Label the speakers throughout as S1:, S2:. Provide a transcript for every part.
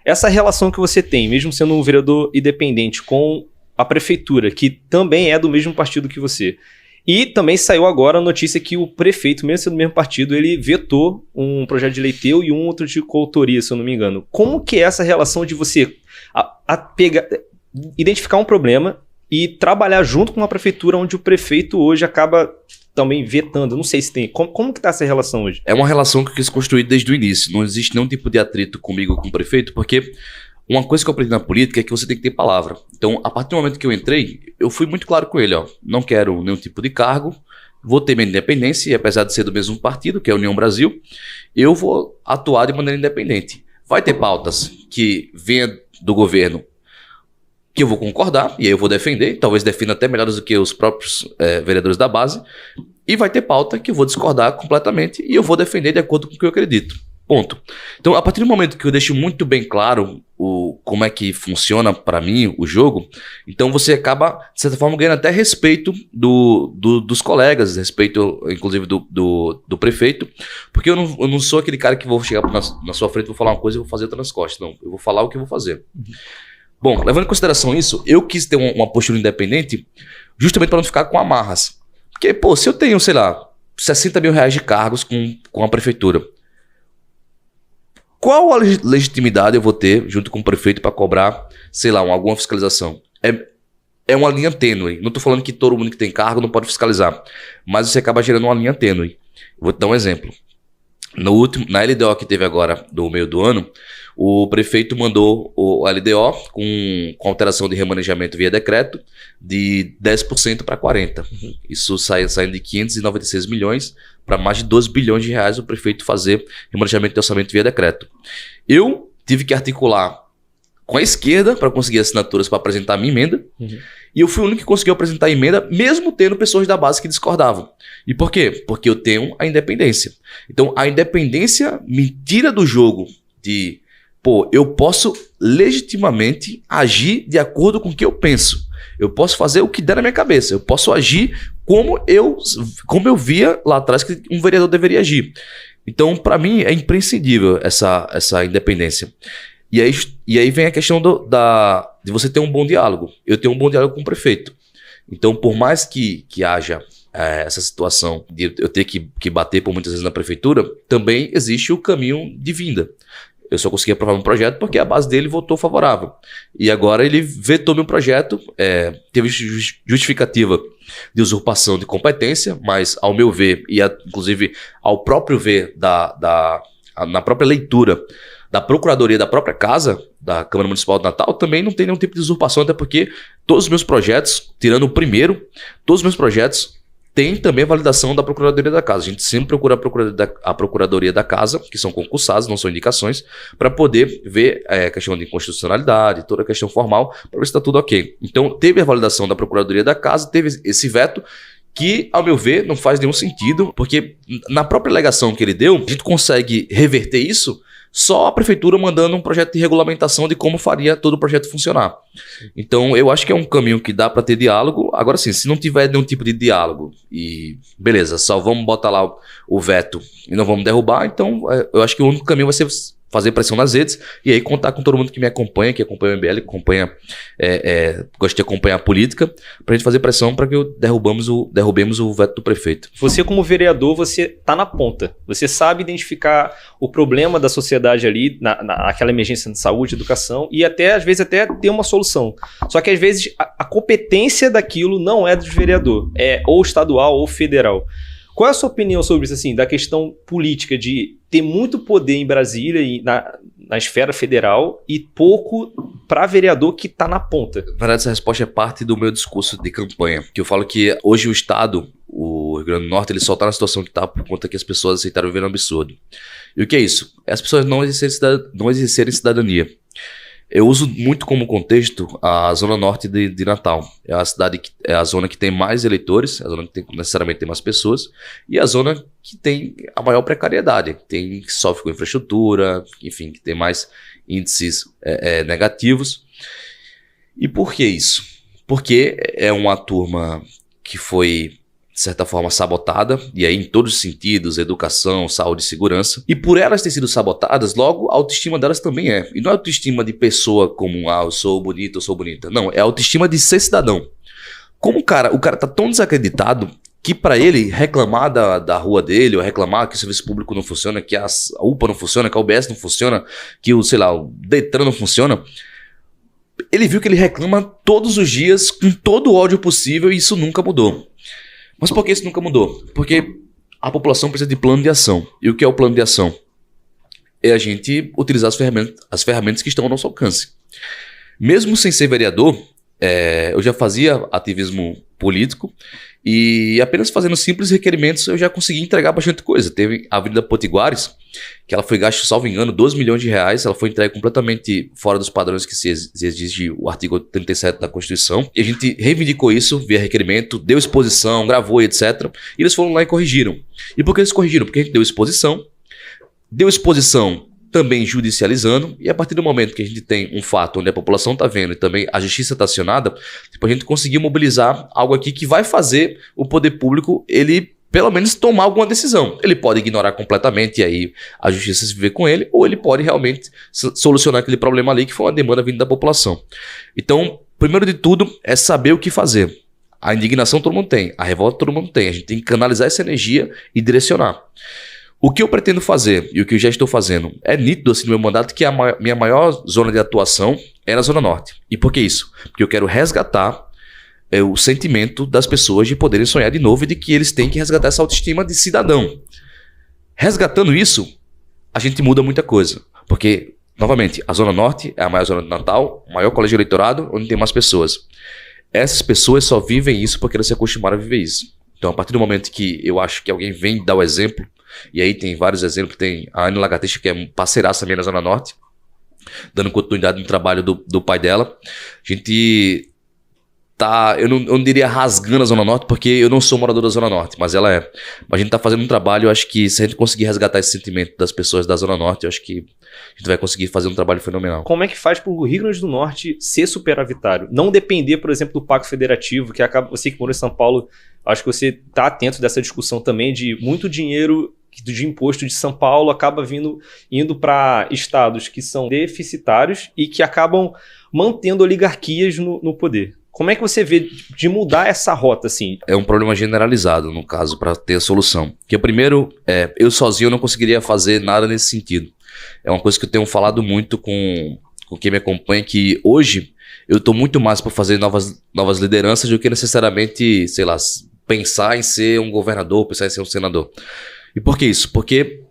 S1: essa relação que você tem, mesmo sendo um vereador independente, com a prefeitura, que também é do mesmo partido que você. E também saiu agora a notícia que o prefeito, mesmo sendo do mesmo partido, ele vetou um projeto de lei teu e um outro de coautoria, se eu não me engano. Como que é essa relação de você identificar um problema e trabalhar junto com uma prefeitura onde o prefeito hoje acaba também vetando? Não sei se tem. Como que tá essa relação hoje?
S2: É uma relação que eu quis construir desde o início. Não existe nenhum tipo de atrito comigo ou com o prefeito, porque uma coisa que eu aprendi na política é que você tem que ter palavra. Então, a partir do momento que eu entrei, eu fui muito claro com ele, ó. Não quero nenhum tipo de cargo, vou ter minha independência, e apesar de ser do mesmo partido, que é a União Brasil, eu vou atuar de maneira independente. Vai ter pautas que venham do governo que eu vou concordar, e aí eu vou defender, talvez defenda até melhores do que os próprios vereadores da base, e vai ter pauta que eu vou discordar completamente, e eu vou defender de acordo com o que eu acredito. Ponto. Então, a partir do momento que eu deixo muito bem claro como é que funciona para mim o jogo, então você acaba, de certa forma, ganhando até respeito dos colegas, respeito, inclusive, do prefeito, porque eu não sou aquele cara que vou chegar na sua frente, vou falar uma coisa e vou fazer outra nas costas. Não, eu vou falar o que eu vou fazer. Bom, levando em consideração isso, eu quis ter uma postura independente justamente para não ficar com amarras. Porque, pô, se eu tenho, sei lá, 60 mil reais de cargos com a prefeitura, qual a legitimidade eu vou ter junto com o prefeito para cobrar, sei lá, alguma fiscalização? É uma linha tênue. Não estou falando que todo mundo que tem cargo não pode fiscalizar, mas você acaba gerando uma linha tênue. Vou te dar um exemplo. Na LDO que teve agora, do meio do ano, o prefeito mandou o LDO com alteração de remanejamento via decreto de 10% para 40%. Isso saindo de 596 milhões para mais de 12 bilhões de reais o prefeito fazer remanejamento de orçamento via decreto. Eu tive que articular com a esquerda para conseguir assinaturas para apresentar a minha emenda. E eu fui o único que conseguiu apresentar a emenda, mesmo tendo pessoas da base que discordavam. E por quê? Porque eu tenho a independência. Então, a independência me tira do jogo de, eu posso legitimamente agir de acordo com o que eu penso. Eu posso fazer o que der na minha cabeça. Eu posso agir como eu via lá atrás que um vereador deveria agir. Então, para mim, é imprescindível essa independência. E aí vem a questão de você ter um bom diálogo. Eu tenho um bom diálogo com o prefeito. Então, por mais que haja essa situação de eu ter que bater por muitas vezes na prefeitura, também existe o caminho de vinda. Eu só consegui aprovar um projeto porque a base dele votou favorável. E agora ele vetou meu projeto, teve justificativa de usurpação de competência, mas ao meu ver, e inclusive ao próprio ver na própria leitura da Procuradoria da própria casa, da Câmara Municipal de Natal, também não tem nenhum tipo de usurpação, até porque todos os meus projetos, tirando o primeiro, todos os meus projetos têm também a validação da Procuradoria da Casa. A gente sempre procura a Procuradoria da Casa, que são concursados, não são indicações, para poder ver a questão de inconstitucionalidade, toda a questão formal, para ver se está tudo ok. Então, teve a validação da Procuradoria da Casa, teve esse veto, que, ao meu ver, não faz nenhum sentido, porque na própria alegação que ele deu, a gente consegue reverter isso só a prefeitura mandando um projeto de regulamentação de como faria todo o projeto funcionar. Então, eu acho que é um caminho que dá para ter diálogo. Agora sim, se não tiver nenhum tipo de diálogo e beleza, só vamos botar lá o veto e não vamos derrubar, então eu acho que o único caminho vai ser fazer pressão nas redes e aí contar com todo mundo que me acompanha, que acompanha o MBL, que acompanha, gosta de acompanhar a política, pra gente fazer pressão para que derrubemos o veto do prefeito.
S1: Você, como vereador, você tá na ponta. Você sabe identificar o problema da sociedade ali, naquela emergência de saúde, educação, e às vezes até ter uma solução. Só que às vezes a competência daquilo não é do vereador, é ou estadual ou federal. Qual é a sua opinião sobre isso, assim, da questão política de ter muito poder em Brasília e na esfera federal e pouco para vereador que está na ponta?
S2: Na verdade, essa resposta é parte do meu discurso de campanha, que eu falo que hoje o Estado, o Rio Grande do Norte, ele só está na situação que está por conta que as pessoas aceitaram viver um absurdo. E o que é isso? É as pessoas não exercerem cidadania. Eu uso muito como contexto a Zona Norte de Natal. É a zona que tem mais eleitores, a zona que necessariamente tem mais pessoas, e a zona que tem a maior precariedade, que sofre com infraestrutura, enfim, que tem mais índices negativos. E por que isso? Porque é uma turma que foi de certa forma, sabotada, e aí em todos os sentidos, educação, saúde e segurança. E por elas terem sido sabotadas, logo a autoestima delas também é. E não é autoestima de pessoa comum, eu sou bonito, eu sou bonita. Não, é a autoestima de ser cidadão. Como o cara tá tão desacreditado que para ele reclamar da rua dele, ou reclamar que o serviço público não funciona, que a UPA não funciona, que a UBS não funciona, que o Detran não funciona, ele viu que ele reclama todos os dias com todo o ódio possível e isso nunca mudou. Mas por que isso nunca mudou? Porque a população precisa de plano de ação. E o que é o plano de ação? É a gente utilizar as ferramentas que estão ao nosso alcance. Mesmo sem ser vereador, eu já fazia ativismo político e apenas fazendo simples requerimentos eu já consegui entregar bastante coisa. Teve a Avenida Potiguares, que ela foi gasto, salvo engano, 12 milhões de reais. Ela foi entregue completamente fora dos padrões que se exige o artigo 37 da Constituição. E a gente reivindicou isso via requerimento, deu exposição, gravou, etc. E eles foram lá e corrigiram. E por que eles corrigiram? Porque a gente deu exposição também judicializando, e a partir do momento que a gente tem um fato onde a população está vendo e também a justiça está acionada, a gente conseguiu mobilizar algo aqui que vai fazer o poder público, ele pelo menos tomar alguma decisão. Ele pode ignorar completamente e aí a justiça se vê com ele, ou ele pode realmente solucionar aquele problema ali que foi uma demanda vinda da população. Então, primeiro de tudo, é saber o que fazer. A indignação todo mundo tem, a revolta todo mundo tem, a gente tem que canalizar essa energia e direcionar. O que eu pretendo fazer e o que eu já estou fazendo é nítido assim, no meu mandato que a minha maior zona de atuação é na Zona Norte. E por que isso? Porque eu quero resgatar o sentimento das pessoas de poderem sonhar de novo e de que eles têm que resgatar essa autoestima de cidadão. Resgatando isso, a gente muda muita coisa. Porque, novamente, a Zona Norte é a maior zona de Natal, o maior colégio de eleitorado, onde tem mais pessoas. Essas pessoas só vivem isso porque elas se acostumaram a viver isso. Então, a partir do momento que eu acho que alguém vem dar o exemplo, e aí tem vários exemplos, tem a Anne Lagartixa, que é parceiraça minha na Zona Norte, dando continuidade no trabalho do pai dela. A gente tá, eu não diria rasgando a Zona Norte, porque eu não sou morador da Zona Norte, mas ela é. Mas a gente tá fazendo um trabalho, eu acho que se a gente conseguir resgatar esse sentimento das pessoas da Zona Norte, eu acho que a gente vai conseguir fazer um trabalho fenomenal.
S1: Como é que faz para o Rio Grande do Norte ser superavitário? Não depender, por exemplo, do Pacto Federativo, que acaba, você que mora em São Paulo, acho que você está atento dessa discussão também de muito dinheiro de imposto de São Paulo acaba indo para estados que são deficitários e que acabam mantendo oligarquias no poder. Como é que você vê de mudar essa rota assim?
S2: É um problema generalizado, no caso, para ter a solução. Que primeiro, eu sozinho não conseguiria fazer nada nesse sentido. É uma coisa que eu tenho falado muito com quem me acompanha, que hoje eu estou muito mais para fazer novas lideranças do que necessariamente, sei lá, pensar em ser um governador, pensar em ser um senador. E por que isso? Porque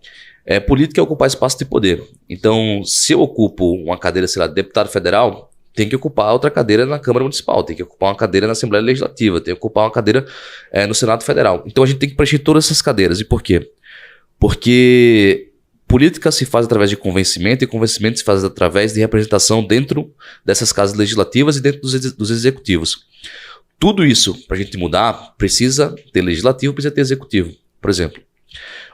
S2: política é ocupar espaço de poder. Então, se eu ocupo uma cadeira, sei lá, de deputado federal, tem que ocupar outra cadeira na Câmara Municipal, tem que ocupar uma cadeira na Assembleia Legislativa, tem que ocupar uma cadeira no Senado Federal. Então a gente tem que preencher todas essas cadeiras. E por quê? Porque política se faz através de convencimento e convencimento se faz através de representação dentro dessas casas legislativas e dentro dos executivos. Tudo isso, para a gente mudar, precisa ter legislativo, precisa ter executivo. Por exemplo,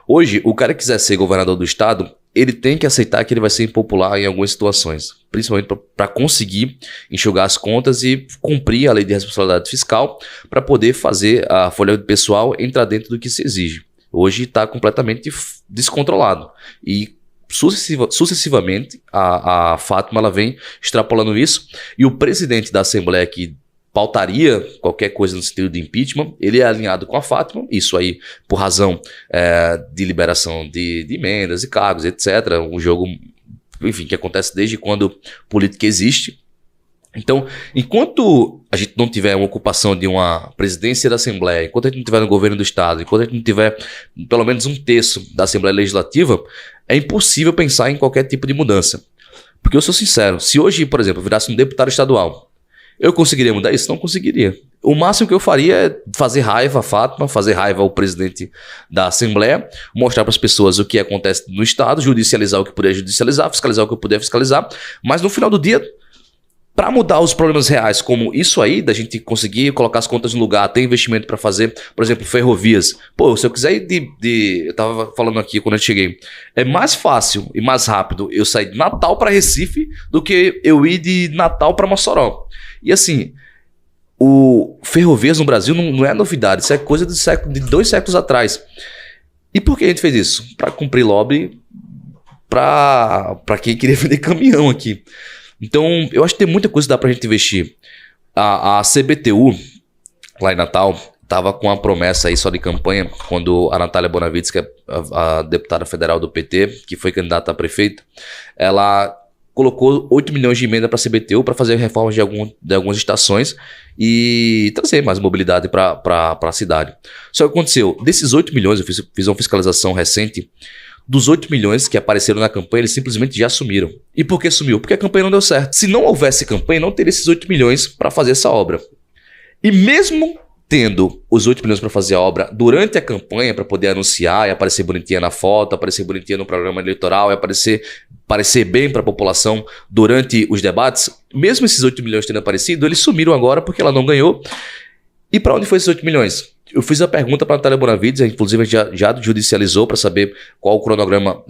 S2: hoje, o cara que quiser ser governador do estado, ele tem que aceitar que ele vai ser impopular em algumas situações, principalmente para conseguir enxugar as contas e cumprir a lei de responsabilidade fiscal para poder fazer a folha pessoal entrar dentro do que se exige. Hoje está completamente descontrolado e sucessivamente a Fátima ela vem extrapolando isso e o presidente da Assembleia que pautaria qualquer coisa no sentido de impeachment, ele é alinhado com a Fátima, isso aí por razão de liberação de emendas e cargos, etc. Um jogo, enfim, que acontece desde quando política existe. Então, enquanto a gente não tiver uma ocupação de uma presidência da Assembleia, enquanto a gente não tiver no governo do Estado, enquanto a gente não tiver pelo menos um terço da Assembleia Legislativa, é impossível pensar em qualquer tipo de mudança. Porque eu sou sincero, se hoje, por exemplo, eu virasse um deputado estadual, eu conseguiria mudar isso? Não conseguiria. O máximo que eu faria é fazer raiva a Fátima, fazer raiva ao presidente da Assembleia, mostrar para as pessoas o que acontece no Estado, judicializar o que puder judicializar, fiscalizar o que puder fiscalizar, mas no final do dia, para mudar os problemas reais, como isso aí, da gente conseguir colocar as contas no lugar, ter investimento para fazer, por exemplo, ferrovias. Pô, se eu quiser ir eu tava falando aqui quando eu cheguei, é mais fácil e mais rápido eu sair de Natal para Recife do que eu ir de Natal para Mossoró. E assim, o ferrovias no Brasil não é novidade, isso é coisa de 2 séculos atrás. E por que a gente fez isso? Para cumprir lobby para quem queria vender caminhão aqui. Então, eu acho que tem muita coisa que dá pra gente investir. A CBTU, lá em Natal, estava com uma promessa aí só de campanha, quando a Natália Bonavides, que é a deputada federal do PT, que foi candidata a prefeito, ela colocou 8 milhões de emenda para a CBTU para fazer reformas de algumas estações e trazer mais mobilidade para a cidade. Só que aconteceu, desses 8 milhões, eu fiz uma fiscalização recente, dos 8 milhões que apareceram na campanha, eles simplesmente já sumiram. E por que sumiu? Porque a campanha não deu certo. Se não houvesse campanha, não teria esses 8 milhões para fazer essa obra. E mesmo tendo os 8 milhões para fazer a obra durante a campanha, para poder anunciar e aparecer bonitinha na foto, aparecer bonitinha no programa eleitoral e parecer bem para a população durante os debates, mesmo esses 8 milhões tendo aparecido, eles sumiram agora porque ela não ganhou. E para onde foi esses 8 milhões? Eu fiz a pergunta para a Natália Bonavides, inclusive a gente já judicializou para saber qual o cronograma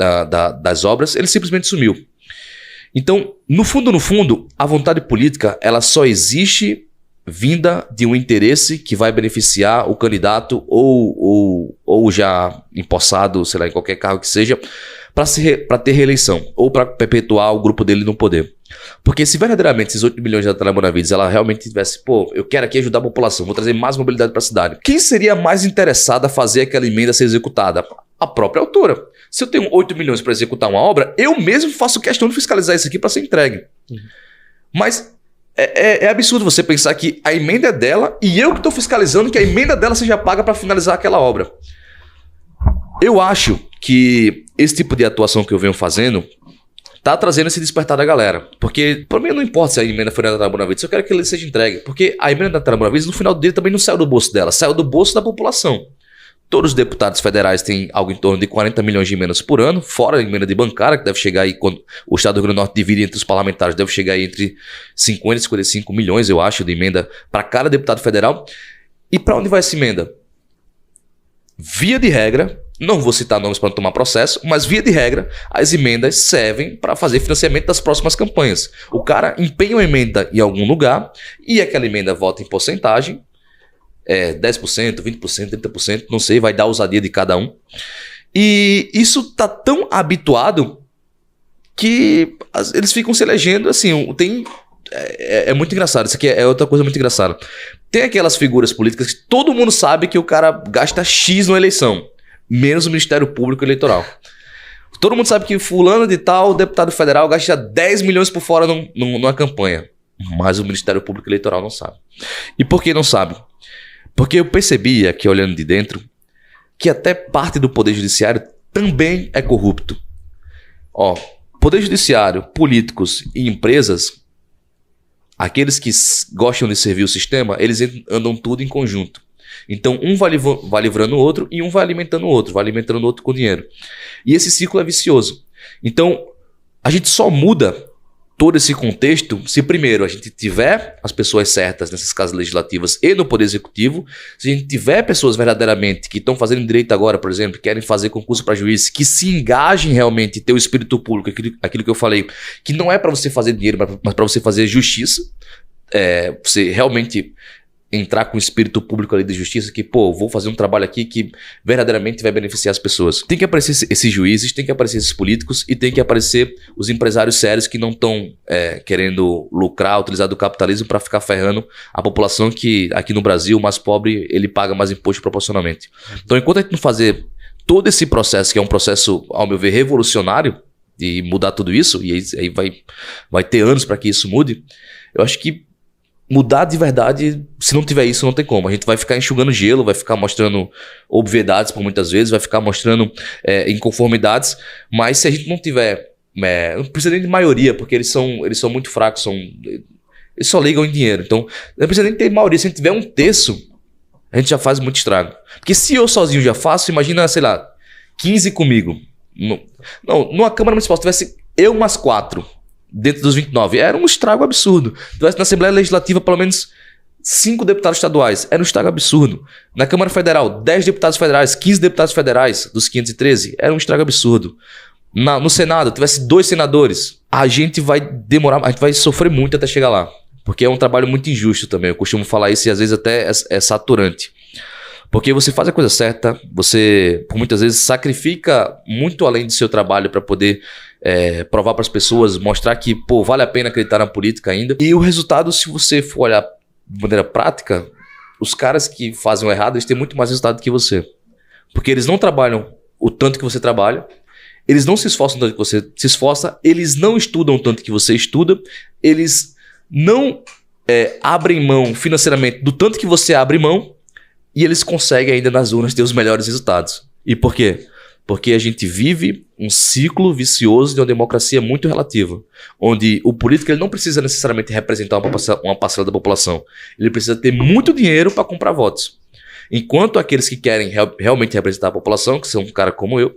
S2: das obras, ele simplesmente sumiu. Então, no fundo, a vontade política ela só existe vinda de um interesse que vai beneficiar o candidato ou já empossado, sei lá, em qualquer cargo que seja, para ter reeleição ou para perpetuar o grupo dele no poder. Porque se verdadeiramente esses 8 milhões da Natália Bonavides ela realmente tivesse, eu quero aqui ajudar a população, vou trazer mais mobilidade para a cidade, quem seria mais interessado a fazer aquela emenda ser executada? A própria autora. Se eu tenho 8 milhões para executar uma obra, eu mesmo faço questão de fiscalizar isso aqui para ser entregue. Mas é absurdo você pensar que a emenda é dela e eu que estou fiscalizando que a emenda dela seja paga para finalizar aquela obra. Eu acho que esse tipo de atuação que eu venho fazendo tá trazendo esse despertar da galera. Porque, para mim, não importa se a emenda foi da Natália Bonavides, eu quero que ele seja entregue. Porque a emenda da Natália Bonavides, no final do dia, também não saiu do bolso dela, saiu do bolso da população. Todos os deputados federais têm algo em torno de 40 milhões de emendas por ano, fora a emenda de bancária, que deve chegar aí, quando o Estado do Rio Grande do Norte divide entre os parlamentares, deve chegar aí entre 50 e 55 milhões, eu acho, de emenda para cada deputado federal. E para onde vai essa emenda? Via de regra, não vou citar nomes para não tomar processo, mas via de regra, as emendas servem para fazer financiamento das próximas campanhas. O cara empenha uma emenda em algum lugar e aquela emenda volta em porcentagem, 10%, 20%, 30%, não sei, vai dar a ousadia de cada um. E isso tá tão habituado que eles ficam se elegendo assim, é muito engraçado, isso aqui é outra coisa muito engraçada. Tem aquelas figuras políticas que todo mundo sabe que o cara gasta X numa eleição, menos o Ministério Público Eleitoral. Todo mundo sabe que fulano de tal, deputado federal, gasta 10 milhões por fora numa campanha, mas o Ministério Público Eleitoral não sabe. E por que não sabe? Porque eu percebi aqui, olhando de dentro, que até parte do Poder Judiciário também é corrupto. Poder Judiciário, políticos e empresas, aqueles que gostam de servir o sistema, eles andam tudo em conjunto. Então, um vai livrando o outro e um vai alimentando o outro com dinheiro. E esse ciclo é vicioso. Então, a gente só muda todo esse contexto se primeiro a gente tiver as pessoas certas nessas casas legislativas e no Poder Executivo, se a gente tiver pessoas verdadeiramente que estão fazendo direito agora, por exemplo, que querem fazer concurso para juiz, que se engajem realmente em ter o espírito público, aquilo que eu falei, que não é para você fazer dinheiro, mas para você fazer justiça, você realmente entrar com o espírito público ali de justiça, que, vou fazer um trabalho aqui que verdadeiramente vai beneficiar as pessoas. Tem que aparecer esses juízes, tem que aparecer esses políticos e tem que aparecer os empresários sérios que não estão querendo lucrar, utilizar do capitalismo para ficar ferrando a população que, aqui no Brasil, o mais pobre, ele paga mais imposto proporcionalmente. Então, enquanto a gente não fazer todo esse processo, que é um processo, ao meu ver, revolucionário, de mudar tudo isso, e aí vai ter anos para que isso mude, eu acho que mudar de verdade, se não tiver isso, não tem como. A gente vai ficar enxugando gelo, vai ficar mostrando obviedades por muitas vezes, vai ficar mostrando inconformidades, mas se a gente não tiver, não precisa nem de maioria, porque eles são muito fracos, eles só ligam em dinheiro. Então, não precisa nem ter maioria. Se a gente tiver 1/3, a gente já faz muito estrago. Porque se eu sozinho já faço, imagina, sei lá, 15 comigo. Numa Câmara Municipal, se tivesse eu mais 4... dentro dos 29, era um estrago absurdo. Tivesse na Assembleia Legislativa pelo menos 5 deputados estaduais, era um estrago absurdo. Na Câmara Federal, 10 deputados federais, 15 deputados federais dos 513, era um estrago absurdo. No Senado, tivesse 2 senadores, a gente vai demorar, a gente vai sofrer muito até chegar lá. Porque é um trabalho muito injusto também. Eu costumo falar isso e às vezes até é saturante. Porque você faz a coisa certa, você, por muitas vezes, sacrifica muito além do seu trabalho para poder provar para as pessoas, mostrar que, pô, vale a pena acreditar na política ainda. E o resultado, se você for olhar de maneira prática, os caras que fazem o errado, eles têm muito mais resultado que você. Porque eles não trabalham o tanto que você trabalha, eles não se esforçam tanto que você se esforça, eles não estudam tanto que você estuda, eles não abrem mão financeiramente do tanto que você abre mão, e eles conseguem ainda nas urnas ter os melhores resultados. E por quê? Porque a gente vive um ciclo vicioso de uma democracia muito relativa, onde o político ele não precisa necessariamente representar uma parcela da população, ele precisa ter muito dinheiro para comprar votos. Enquanto aqueles que querem realmente representar a população, que são um cara como eu,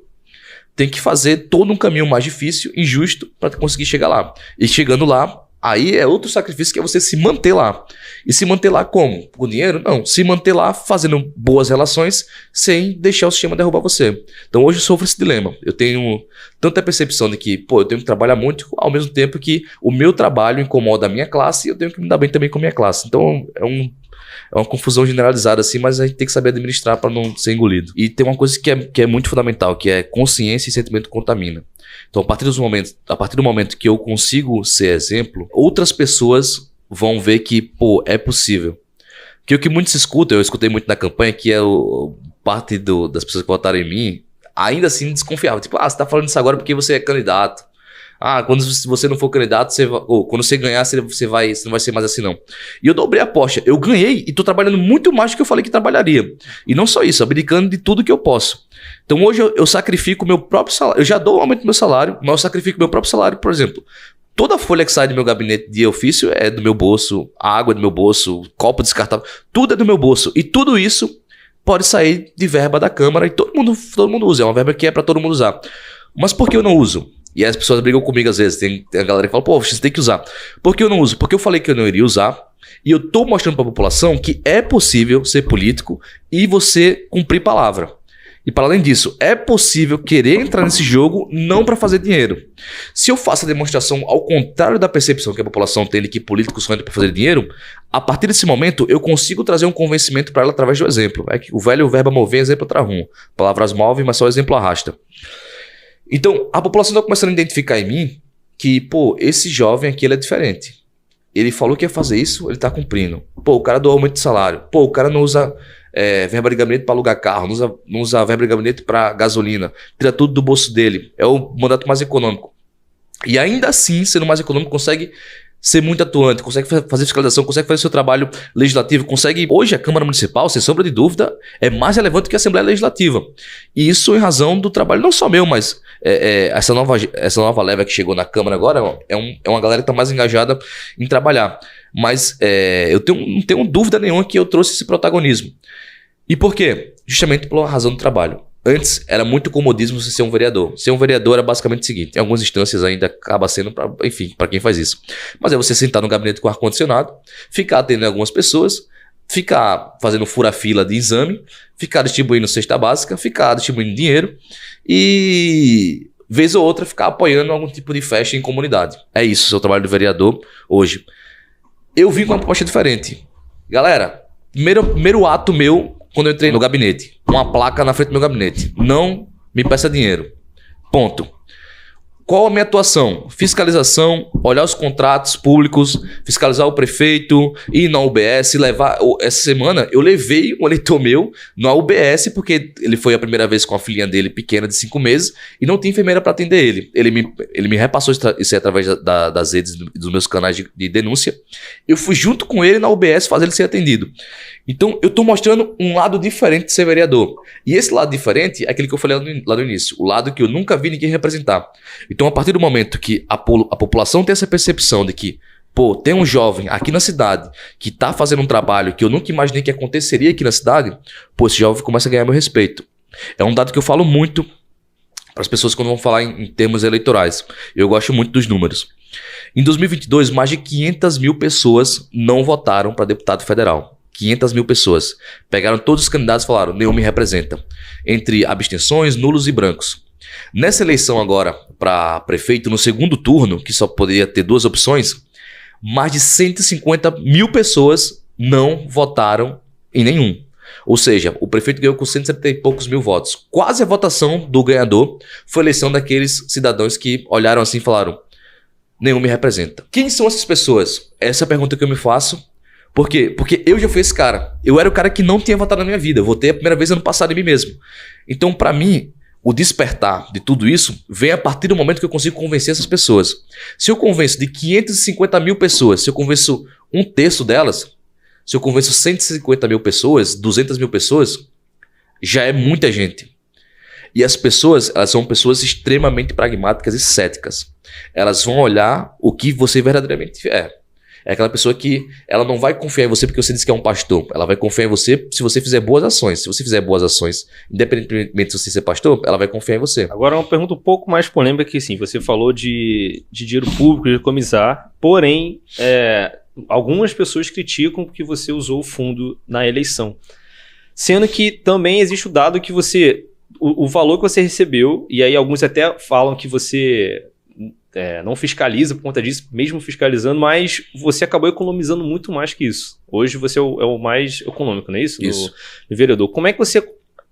S2: tem que fazer todo um caminho mais difícil, injusto, para conseguir chegar lá. E chegando lá, aí é outro sacrifício que é você se manter lá. E se manter lá como? Com dinheiro? Não. Se manter lá fazendo boas relações sem deixar o sistema derrubar você. Então hoje eu sofro esse dilema. Eu tenho tanta percepção de que, pô, eu tenho que trabalhar muito, ao mesmo tempo que o meu trabalho incomoda a minha classe e eu tenho que me dar bem também com a minha classe. Então é uma confusão generalizada assim, mas a gente tem que saber administrar para não ser engolido. E tem uma coisa que é muito fundamental, que é consciência e sentimento contamina. Então, a partir do momento que eu consigo ser exemplo, outras pessoas vão ver que, pô, é possível. Que o que muitos escutam, eu escutei muito na campanha, que é parte das pessoas que votaram em mim, ainda assim desconfiavam. Tipo, você tá falando isso agora porque você é candidato. Quando você não for candidato, quando você ganhar, você não vai ser mais assim, não. E eu dobrei a aposta. Eu ganhei e tô trabalhando muito mais do que eu falei que trabalharia. E não só isso, abdicando de tudo que eu posso. Então hoje eu sacrifico o meu próprio salário. Eu já dou o aumento do meu salário, mas eu sacrifico o meu próprio salário, por exemplo. Toda a folha que sai do meu gabinete de ofício é do meu bolso, a água é do meu bolso, copo descartável, tudo é do meu bolso. E tudo isso pode sair de verba da Câmara e todo mundo usa. É uma verba que é para todo mundo usar. Mas por que eu não uso? E as pessoas brigam comigo às vezes. Tem a galera que fala, pô, você tem que usar. Por que eu não uso? Porque eu falei que eu não iria usar. E eu tô mostrando para a população que é possível ser político e você cumprir palavra. E para além disso, é possível querer entrar nesse jogo não para fazer dinheiro. Se eu faço a demonstração ao contrário da percepção que a população tem de que políticos são para fazer dinheiro, a partir desse momento eu consigo trazer um convencimento para ela através do exemplo. É que o velho verbo mover, exemplo traz palavras movem, mas só o exemplo arrasta. Então, a população está começando a identificar em mim que, pô, esse jovem aqui ele é diferente. Ele falou que ia fazer isso, ele está cumprindo. Pô, o cara doou aumento de salário. Pô, o cara não usa verba de gabinete para alugar carro, não usa verba de gabinete para gasolina. Tira tudo do bolso dele. É o mandato mais econômico. E ainda assim, sendo mais econômico, consegue ser muito atuante, consegue fazer fiscalização, consegue fazer seu trabalho legislativo, consegue... Hoje a Câmara Municipal, sem sombra de dúvida, é mais relevante que a Assembleia Legislativa. E isso em razão do trabalho, não só meu, mas essa nova leva que chegou na Câmara agora é uma galera que está mais engajada em trabalhar. Mas eu não tenho dúvida nenhuma que eu trouxe esse protagonismo. E por quê? Justamente pela razão do trabalho. Antes era muito comodismo você ser um vereador. Ser um vereador era basicamente o seguinte: em algumas instâncias ainda acaba sendo, para quem faz isso. Mas é você sentar no gabinete com ar-condicionado, ficar atendendo algumas pessoas, ficar fazendo fura-fila de exame, ficar distribuindo cesta básica, ficar distribuindo dinheiro e, vez ou outra, ficar apoiando algum tipo de festa em comunidade. É isso o seu trabalho de vereador hoje. Eu vim com uma proposta diferente. Galera, primeiro ato meu, quando eu entrei no gabinete, uma placa na frente do meu gabinete: não me peça dinheiro. Ponto. Qual a minha atuação? Fiscalização, olhar os contratos públicos, fiscalizar o prefeito, ir na UBS, levar... Essa semana eu levei um eleitor meu na UBS porque ele foi a primeira vez com a filhinha dele pequena de 5 meses e não tinha enfermeira para atender ele. Ele me repassou isso através das redes dos meus canais de denúncia. Eu fui junto com ele na UBS fazer ele ser atendido. Então eu estou mostrando um lado diferente de ser vereador. E esse lado diferente é aquele que eu falei lá no início, o lado que eu nunca vi ninguém representar. Então, a partir do momento que a população tem essa percepção de que, pô, tem um jovem aqui na cidade que tá fazendo um trabalho que eu nunca imaginei que aconteceria aqui na cidade, pô, esse jovem começa a ganhar meu respeito. É um dado que eu falo muito para as pessoas quando vão falar em termos eleitorais. Eu gosto muito dos números. Em 2022, mais de 500 mil pessoas não votaram para deputado federal. 500 mil pessoas. Pegaram todos os candidatos e falaram: nenhum me representa. Entre abstenções, nulos e brancos. Nessa eleição agora para prefeito, no segundo turno, que só poderia ter 2 opções, mais de 150 mil pessoas não votaram em nenhum. Ou seja, o prefeito ganhou com 170 e poucos mil votos. Quase a votação do ganhador foi a eleição daqueles cidadãos que olharam assim e falaram: nenhum me representa. Quem são essas pessoas? Essa é a pergunta que eu me faço. Por quê? Porque eu já fui esse cara. Eu era o cara que não tinha votado na minha vida. Eu votei a primeira vez ano passado em mim mesmo. Então, pra mim, o despertar de tudo isso vem a partir do momento que eu consigo convencer essas pessoas. Se eu convenço de 550 mil pessoas, se eu convenço um terço delas, se eu convenço 150 mil pessoas, 200 mil pessoas, já é muita gente. E as pessoas, elas são pessoas extremamente pragmáticas e céticas. Elas vão olhar o que você verdadeiramente é. É aquela pessoa que ela não vai confiar em você porque você disse que é um pastor. Ela vai confiar em você se você fizer boas ações. Se você fizer boas ações, independentemente de você ser pastor, ela vai confiar em você.
S1: Agora uma pergunta um pouco mais polêmica que sim, você falou de dinheiro público, de economizar, porém, algumas pessoas criticam que você usou o fundo na eleição. Sendo que também existe o dado que você, o valor que você recebeu, e aí alguns até falam que você não fiscaliza por conta disso, mesmo fiscalizando, mas você acabou economizando muito mais que isso. Hoje você é o mais econômico, não é isso?
S2: Isso.
S1: No vereador. Como é que você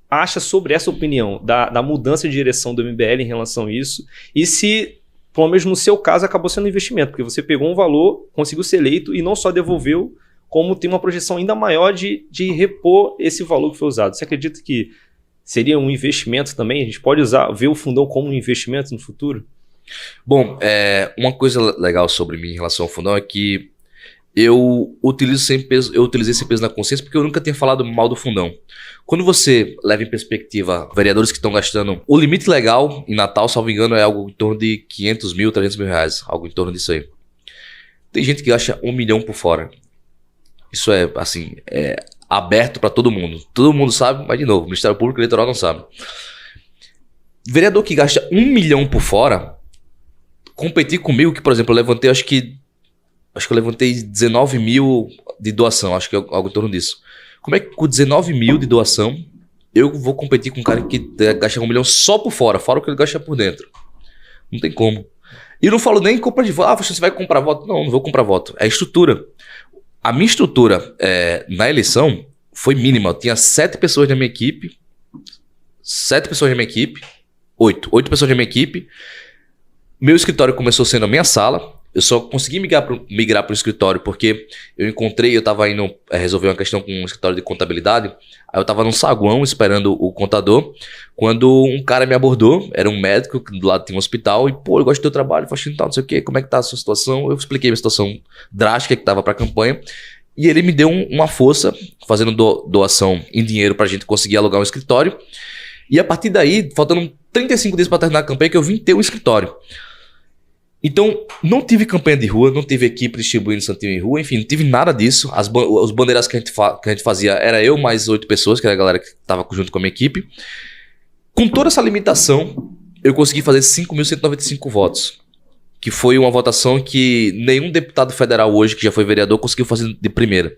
S1: acha sobre essa opinião da mudança de direção do MBL em relação a isso? E se, pelo menos no seu caso, acabou sendo um investimento, porque você pegou um valor, conseguiu ser eleito e não só devolveu, como tem uma projeção ainda maior de repor esse valor que foi usado. Você acredita que seria um investimento também? A gente pode ver o fundão como um investimento no futuro?
S2: Bom, uma coisa legal sobre mim em relação ao fundão é que eu utilizei esse peso na consciência porque eu nunca tinha falado mal do fundão. Quando você leva em perspectiva vereadores que estão gastando, o limite legal em Natal, salvo engano, é algo em torno de 500 mil, 300 mil reais, algo em torno disso aí. Tem gente que gasta 1 milhão por fora. Isso é, assim, aberto para todo mundo. Todo mundo sabe, mas de novo, o Ministério Público Eleitoral não sabe. Vereador que gasta 1 milhão por fora, competir comigo, que, por exemplo, eu levantei, acho que eu levantei 19 mil de doação, acho que é algo em torno disso. Como é que com 19 mil de doação, eu vou competir com um cara que gasta 1 milhão só por fora o que ele gasta por dentro? Não tem como. E eu não falo nem compra de voto. Você vai comprar voto? Não não vou comprar voto. É estrutura. A minha estrutura na eleição foi mínima. Eu tinha 7 pessoas na minha equipe. 7 pessoas na minha equipe. 8 pessoas na minha equipe. Meu escritório começou sendo a minha sala. Eu só consegui migrar para o escritório porque eu estava indo resolver uma questão com um escritório de contabilidade. Aí eu estava num saguão esperando o contador, quando um cara me abordou, era um médico, do lado tinha um hospital, e pô, eu gosto do teu trabalho, faxina e tal, não sei o quê, como é que tá a sua situação? Eu expliquei a situação drástica que estava para a campanha, e ele me deu uma força, fazendo doação em dinheiro para a gente conseguir alugar um escritório, e a partir daí, faltando 35 dias para terminar a campanha, que eu vim ter um escritório. Então, não tive campanha de rua, não tive equipe distribuindo santinho em rua, enfim, não tive nada disso. Os bandeiras que a gente fazia era eu mais 8 pessoas, que era a galera que estava junto com a minha equipe. Com toda essa limitação, eu consegui fazer 5.195 votos, que foi uma votação que nenhum deputado federal hoje, que já foi vereador, conseguiu fazer de primeira.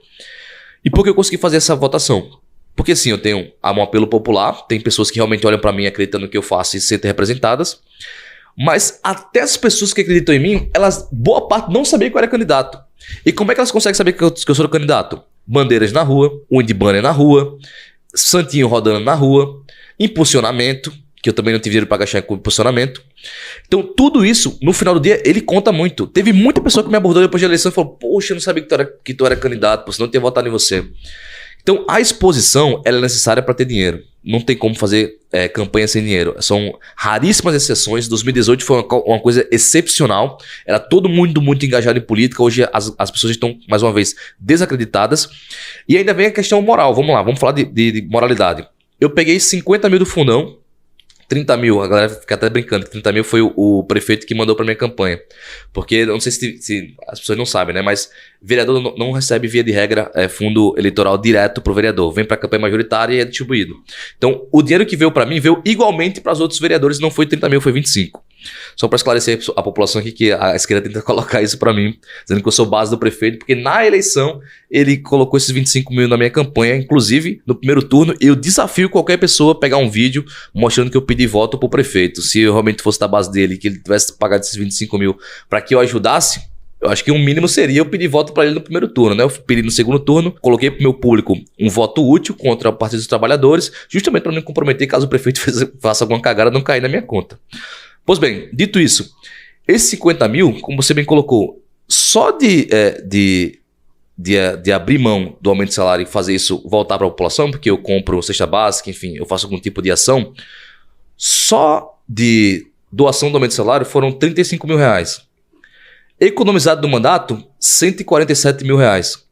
S2: E por que eu consegui fazer essa votação? Porque sim, eu tenho um apelo popular, tem pessoas que realmente olham para mim acreditando no que eu faço e se sentem representadas. Mas até as pessoas que acreditam em mim, boa parte não sabiam que eu era candidato. E como é que elas conseguem saber que eu sou candidato? Bandeiras na rua, um de banner na rua, santinho rodando na rua, impulsionamento, que eu também não tive dinheiro para gastar com impulsionamento. Então tudo isso, no final do dia, ele conta muito. Teve muita pessoa que me abordou depois da eleição e falou: poxa, eu não sabia que tu era candidato, senão eu tinha votado em você. Então a exposição ela é necessária para ter dinheiro. Não tem como fazer campanha sem dinheiro. São raríssimas exceções. 2018 foi uma coisa excepcional. Era todo mundo muito engajado em política. Hoje as pessoas estão, mais uma vez, desacreditadas. E ainda vem a questão moral. Vamos lá, vamos falar de moralidade. Eu peguei 50 mil do fundão. 30 mil, a galera fica até brincando, 30 mil foi o prefeito que mandou pra minha campanha. Porque, eu não sei se as pessoas não sabem, né? Mas vereador não recebe, via de regra, fundo eleitoral direto pro vereador. Vem pra campanha majoritária e é distribuído. Então, o dinheiro que veio pra mim veio igualmente para os outros vereadores, não foi 30 mil, foi 25. Só para esclarecer a população aqui que a esquerda tenta colocar isso para mim, dizendo que eu sou base do prefeito, porque na eleição ele colocou esses 25 mil na minha campanha. Inclusive, no primeiro turno, eu desafio qualquer pessoa a pegar um vídeo mostrando que eu pedi voto pro prefeito. Se eu realmente fosse da base dele, que ele tivesse pagado esses 25 mil para que eu ajudasse, Eu acho que o mínimo seria eu pedir voto para ele no primeiro turno, né? Eu pedi no segundo turno, coloquei pro meu público um voto útil contra o Partido dos Trabalhadores, justamente para não me comprometer caso o prefeito faça alguma cagada não cair na minha conta. Pois bem, dito isso, esses 50 mil, como você bem colocou, só de abrir mão do aumento de salário e fazer isso voltar para a população, porque eu compro cesta básica, enfim, eu faço algum tipo de ação, só de doação do aumento de salário foram 35 mil reais. Economizado do mandato, 147 mil reais.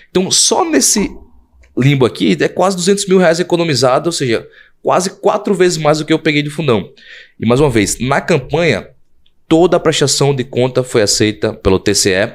S2: Então, só nesse limbo aqui, é quase 200 mil reais economizado, ou seja, quase 4 vezes mais do que eu peguei de fundão. E mais uma vez, na campanha, toda a prestação de conta foi aceita pelo TCE,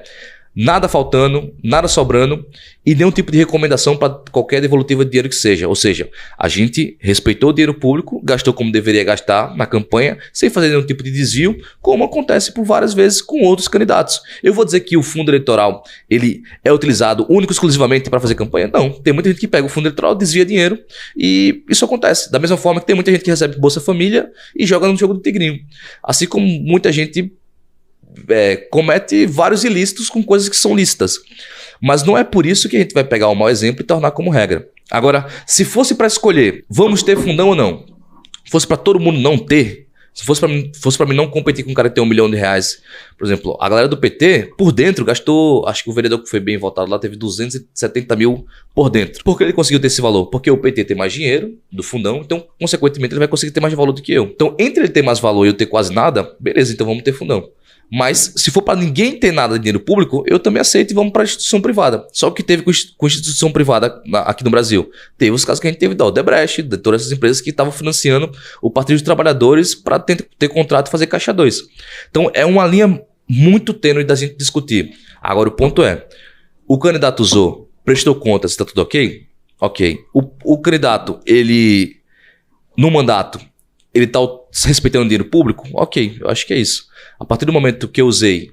S2: nada faltando, nada sobrando e nenhum tipo de recomendação para qualquer devolutiva de dinheiro que seja. Ou seja, a gente respeitou o dinheiro público, gastou como deveria gastar na campanha, sem fazer nenhum tipo de desvio, como acontece por várias vezes com outros candidatos. Eu vou dizer que o fundo eleitoral ele é utilizado único e exclusivamente para fazer campanha? Não. Tem muita gente que pega o fundo eleitoral, desvia dinheiro e isso acontece. Da mesma forma que tem muita gente que recebe Bolsa Família e joga no jogo do tigrinho. Assim como muita gente comete vários ilícitos com coisas que são lícitas. Mas não é por isso que a gente vai pegar o mau exemplo e tornar como regra. Agora, se fosse para escolher, vamos ter fundão ou não? Fosse para todo mundo não ter, se fosse para mim não competir com um cara que tem R$1 milhão, por exemplo, a galera do PT, por dentro, gastou, acho que o vereador que foi bem votado lá teve 270 mil por dentro. Por que ele conseguiu ter esse valor? Porque o PT tem mais dinheiro do fundão, então, consequentemente, ele vai conseguir ter mais valor do que eu. Então, entre ele ter mais valor e eu ter quase nada, beleza, então vamos ter fundão. Mas se for para ninguém ter nada de dinheiro público, eu também aceito e vamos para a instituição privada. Só o que teve com instituição privada aqui no Brasil. Teve os casos que a gente teve da Odebrecht, de todas essas empresas que estavam financiando o Partido dos Trabalhadores para ter contrato e fazer caixa 2. Então é uma linha muito tênue da gente discutir. Agora o ponto é, o candidato usou, prestou contas, está tudo ok? Ok. O candidato, ele, no mandato, ele está respeitando o dinheiro público? Ok, eu acho que é isso. A partir do momento que eu usei,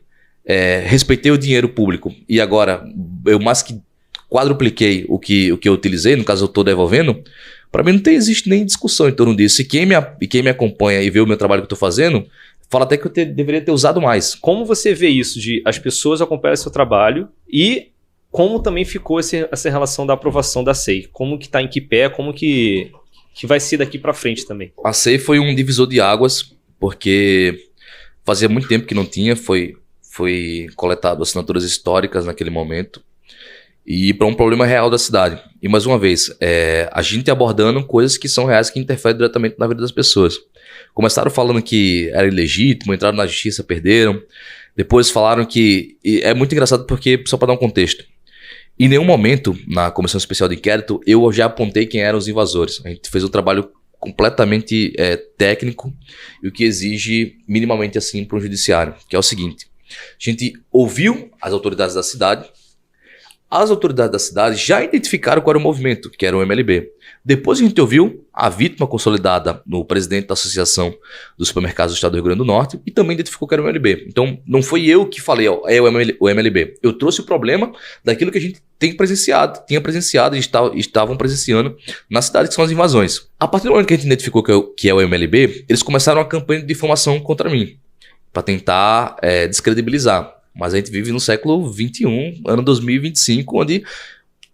S2: respeitei o dinheiro público e agora eu mais que quadrupliquei o que eu utilizei, no caso eu estou devolvendo, para mim não existe nem discussão em torno disso. E quem me acompanha e vê o meu trabalho que eu estou fazendo, fala até que eu deveria ter usado mais.
S1: Como você vê isso de as pessoas acompanharem seu trabalho e como também ficou essa relação da aprovação da SEI? Como que está em que pé, como que vai ser daqui para frente também?
S2: A SEI foi um divisor de águas, porque fazia muito tempo que não tinha, foi coletado assinaturas históricas naquele momento e para um problema real da cidade. E mais uma vez, a gente abordando coisas que são reais, que interferem diretamente na vida das pessoas. Começaram falando que era ilegítimo, entraram na justiça, perderam. Depois falaram que... E é muito engraçado porque, só para dar um contexto, em nenhum momento na Comissão Especial de Inquérito eu já apontei quem eram os invasores. A gente fez um trabalho completamente técnico e o que exige minimamente assim para um judiciário, que é o seguinte: a gente ouviu as autoridades da cidade, as autoridades da cidade já identificaram qual era o movimento, que era o MLB. Depois a gente ouviu a vítima consolidada no presidente da Associação dos Supermercados do Estado do Rio Grande do Norte e também identificou que era o MLB. Então não foi eu que falei, é o MLB. Eu trouxe o problema daquilo que a gente tinha presenciado e estavam presenciando na cidade, que são as invasões. A partir do momento que a gente identificou que é o MLB, eles começaram uma campanha de difamação contra mim, para tentar descredibilizar. Mas a gente vive no século XXI, ano 2025, onde,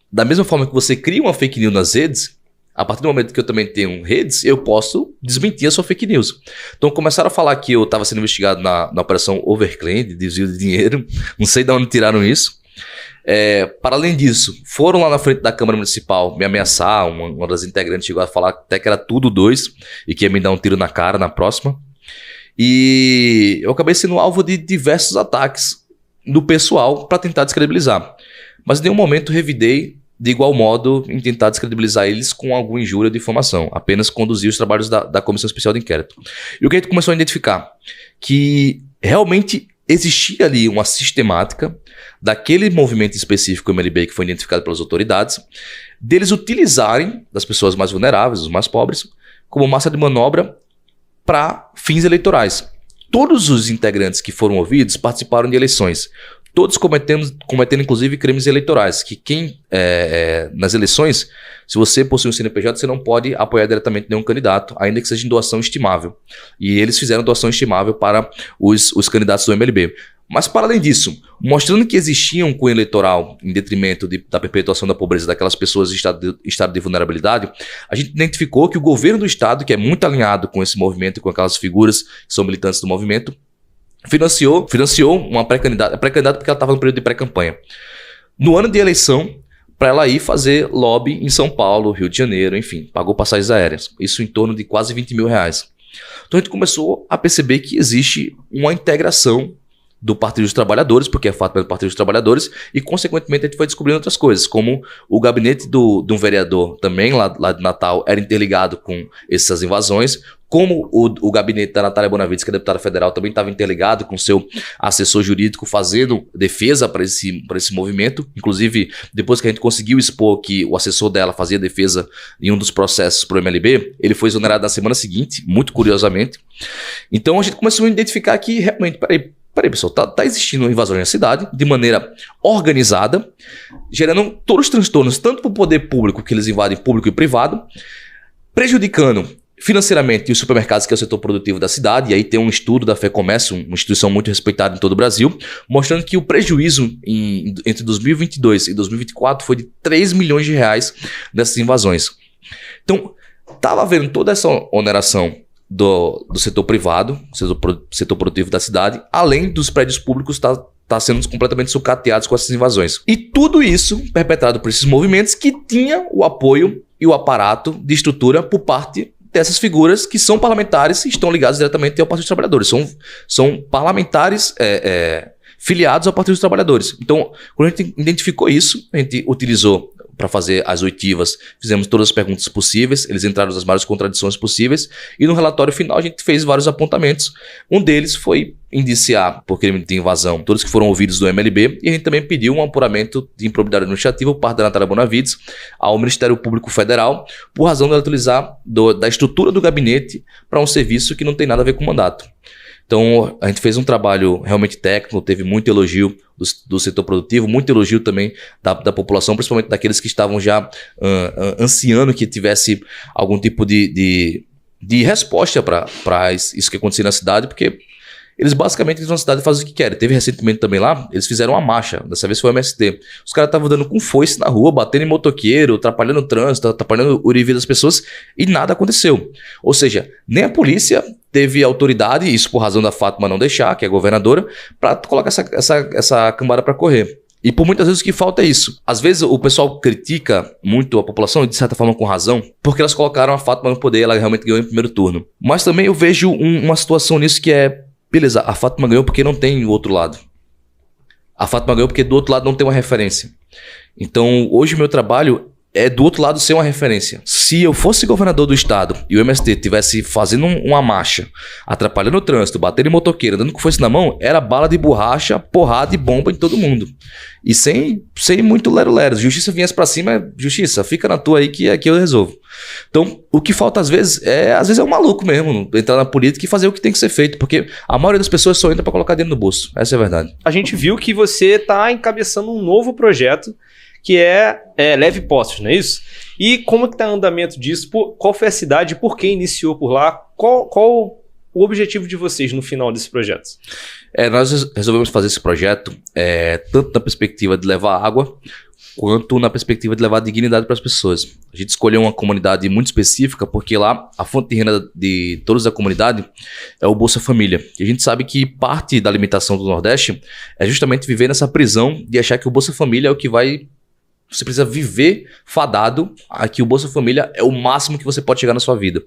S2: da mesma forma que você cria uma fake news nas redes, a partir do momento que eu também tenho redes, eu posso desmentir a sua fake news. Então começaram a falar que eu estava sendo investigado na operação Overclaim, de desvio de dinheiro, não sei de onde tiraram isso. Para além disso, foram lá na frente da Câmara Municipal me ameaçar, uma das integrantes chegou a falar até que era tudo 2 e que ia me dar um tiro na cara na próxima. E eu acabei sendo alvo de diversos ataques do pessoal para tentar descredibilizar. Mas em nenhum momento revidei de igual modo em tentar descredibilizar eles com alguma injúria ou difamação. Apenas conduzir os trabalhos da Comissão Especial de Inquérito. E o que a gente começou a identificar? Que realmente existia ali uma sistemática daquele movimento específico MLB que foi identificado pelas autoridades, deles utilizarem das pessoas mais vulneráveis, os mais pobres, como massa de manobra para fins eleitorais. Todos os integrantes que foram ouvidos participaram de eleições, todos cometendo inclusive crimes eleitorais, que nas eleições, se você possui um CNPJ, você não pode apoiar diretamente nenhum candidato, ainda que seja em doação estimável. E eles fizeram doação estimável para os candidatos do MLB. Mas, para além disso, mostrando que existia um cunho eleitoral em detrimento da perpetuação da pobreza daquelas pessoas em estado de vulnerabilidade, a gente identificou que o governo do estado, que é muito alinhado com esse movimento e com aquelas figuras que são militantes do movimento, financiou uma pré-candidata porque ela estava no período de pré-campanha. No ano de eleição, para ela ir fazer lobby em São Paulo, Rio de Janeiro, enfim, pagou passagens aéreas. Isso em torno de quase 20 mil reais. Então a gente começou a perceber que existe uma integração do Partido dos Trabalhadores, porque é fato do Partido dos Trabalhadores, e consequentemente a gente foi descobrindo outras coisas, como o gabinete de um vereador também, lá de Natal, era interligado com essas invasões, como o gabinete da Natália Bonavides, que é deputada federal, também estava interligado com seu assessor jurídico fazendo defesa para esse movimento. Inclusive, depois que a gente conseguiu expor que o assessor dela fazia defesa em um dos processos para o MLB, ele foi exonerado na semana seguinte, muito curiosamente. Então a gente começou a identificar que realmente, peraí pessoal, tá existindo uma invasão na cidade de maneira organizada, gerando todos os transtornos, tanto para o poder público, que eles invadem público e privado, prejudicando financeiramente os supermercados, que é o setor produtivo da cidade. E aí tem um estudo da FEComércio, uma instituição muito respeitada em todo o Brasil, mostrando que o prejuízo entre 2022 e 2024 foi de 3 milhões de reais dessas invasões. Então, estava havendo toda essa oneração do setor privado, setor produtivo da cidade, além dos prédios públicos tá sendo completamente sucateados com essas invasões. E tudo isso perpetrado por esses movimentos que tinham o apoio e o aparato de estrutura por parte dessas figuras que são parlamentares e estão ligados diretamente ao Partido dos Trabalhadores. São parlamentares filiados ao Partido dos Trabalhadores. Então, quando a gente identificou isso, a gente utilizou para fazer as oitivas, fizemos todas as perguntas possíveis, eles entraram nas maiores contradições possíveis, e no relatório final a gente fez vários apontamentos. Um deles foi indiciar por crime de invasão todos que foram ouvidos do MLB, e a gente também pediu um apuramento de improbidade administrativa por parte da Natália Bonavides ao Ministério Público Federal, por razão de ela utilizar da estrutura do gabinete para um serviço que não tem nada a ver com o mandato. Então, a gente fez um trabalho realmente técnico, teve muito elogio do setor produtivo, muito elogio também da população, principalmente daqueles que estavam já ansiando que tivesse algum tipo de resposta para isso que acontecia na cidade, porque eles basicamente na cidade fazem o que querem. Teve recentemente também lá, eles fizeram uma marcha, dessa vez foi o MST. Os caras estavam dando com foice na rua, batendo em motoqueiro, atrapalhando o trânsito, atrapalhando o vida das pessoas, e nada aconteceu. Ou seja, nem a polícia teve autoridade, isso por razão da Fátima não deixar, que é a governadora, para colocar essa cambada para correr. E por muitas vezes o que falta é isso. Às vezes o pessoal critica muito a população, de certa forma com razão, porque elas colocaram a Fátima no poder, ela realmente ganhou em primeiro turno. Mas também eu vejo uma situação nisso que é, beleza, a Fátima ganhou porque não tem o outro lado. A Fátima ganhou porque do outro lado não tem uma referência. Então hoje o meu trabalho é do outro lado ser uma referência. Se eu fosse governador do estado e o MST tivesse fazendo uma marcha, atrapalhando o trânsito, batendo em motoqueiro, dando com foice na mão, era bala de borracha, porrada e bomba em todo mundo. E sem muito lero-lero. Justiça viesse pra cima, justiça, fica na tua aí que aqui eu resolvo. Então, o que falta às vezes é um maluco mesmo, entrar na política e fazer o que tem que ser feito, porque a maioria das pessoas só entra pra colocar dinheiro no bolso. Essa é a verdade.
S1: A gente viu que você tá encabeçando um novo projeto que é Leve Postos, não é isso? E como que está o andamento disso? Qual foi a cidade? Por que iniciou por lá? Qual o objetivo de vocês no final desse projeto?
S2: Nós resolvemos fazer esse projeto tanto na perspectiva de levar água, quanto na perspectiva de levar dignidade para as pessoas. A gente escolheu uma comunidade muito específica, porque lá a fonte de renda de toda a comunidade é o Bolsa Família. E a gente sabe que parte da limitação do Nordeste é justamente viver nessa prisão de achar que o Bolsa Família é o que vai... Você precisa viver fadado a que o Bolsa Família é o máximo que você pode chegar na sua vida.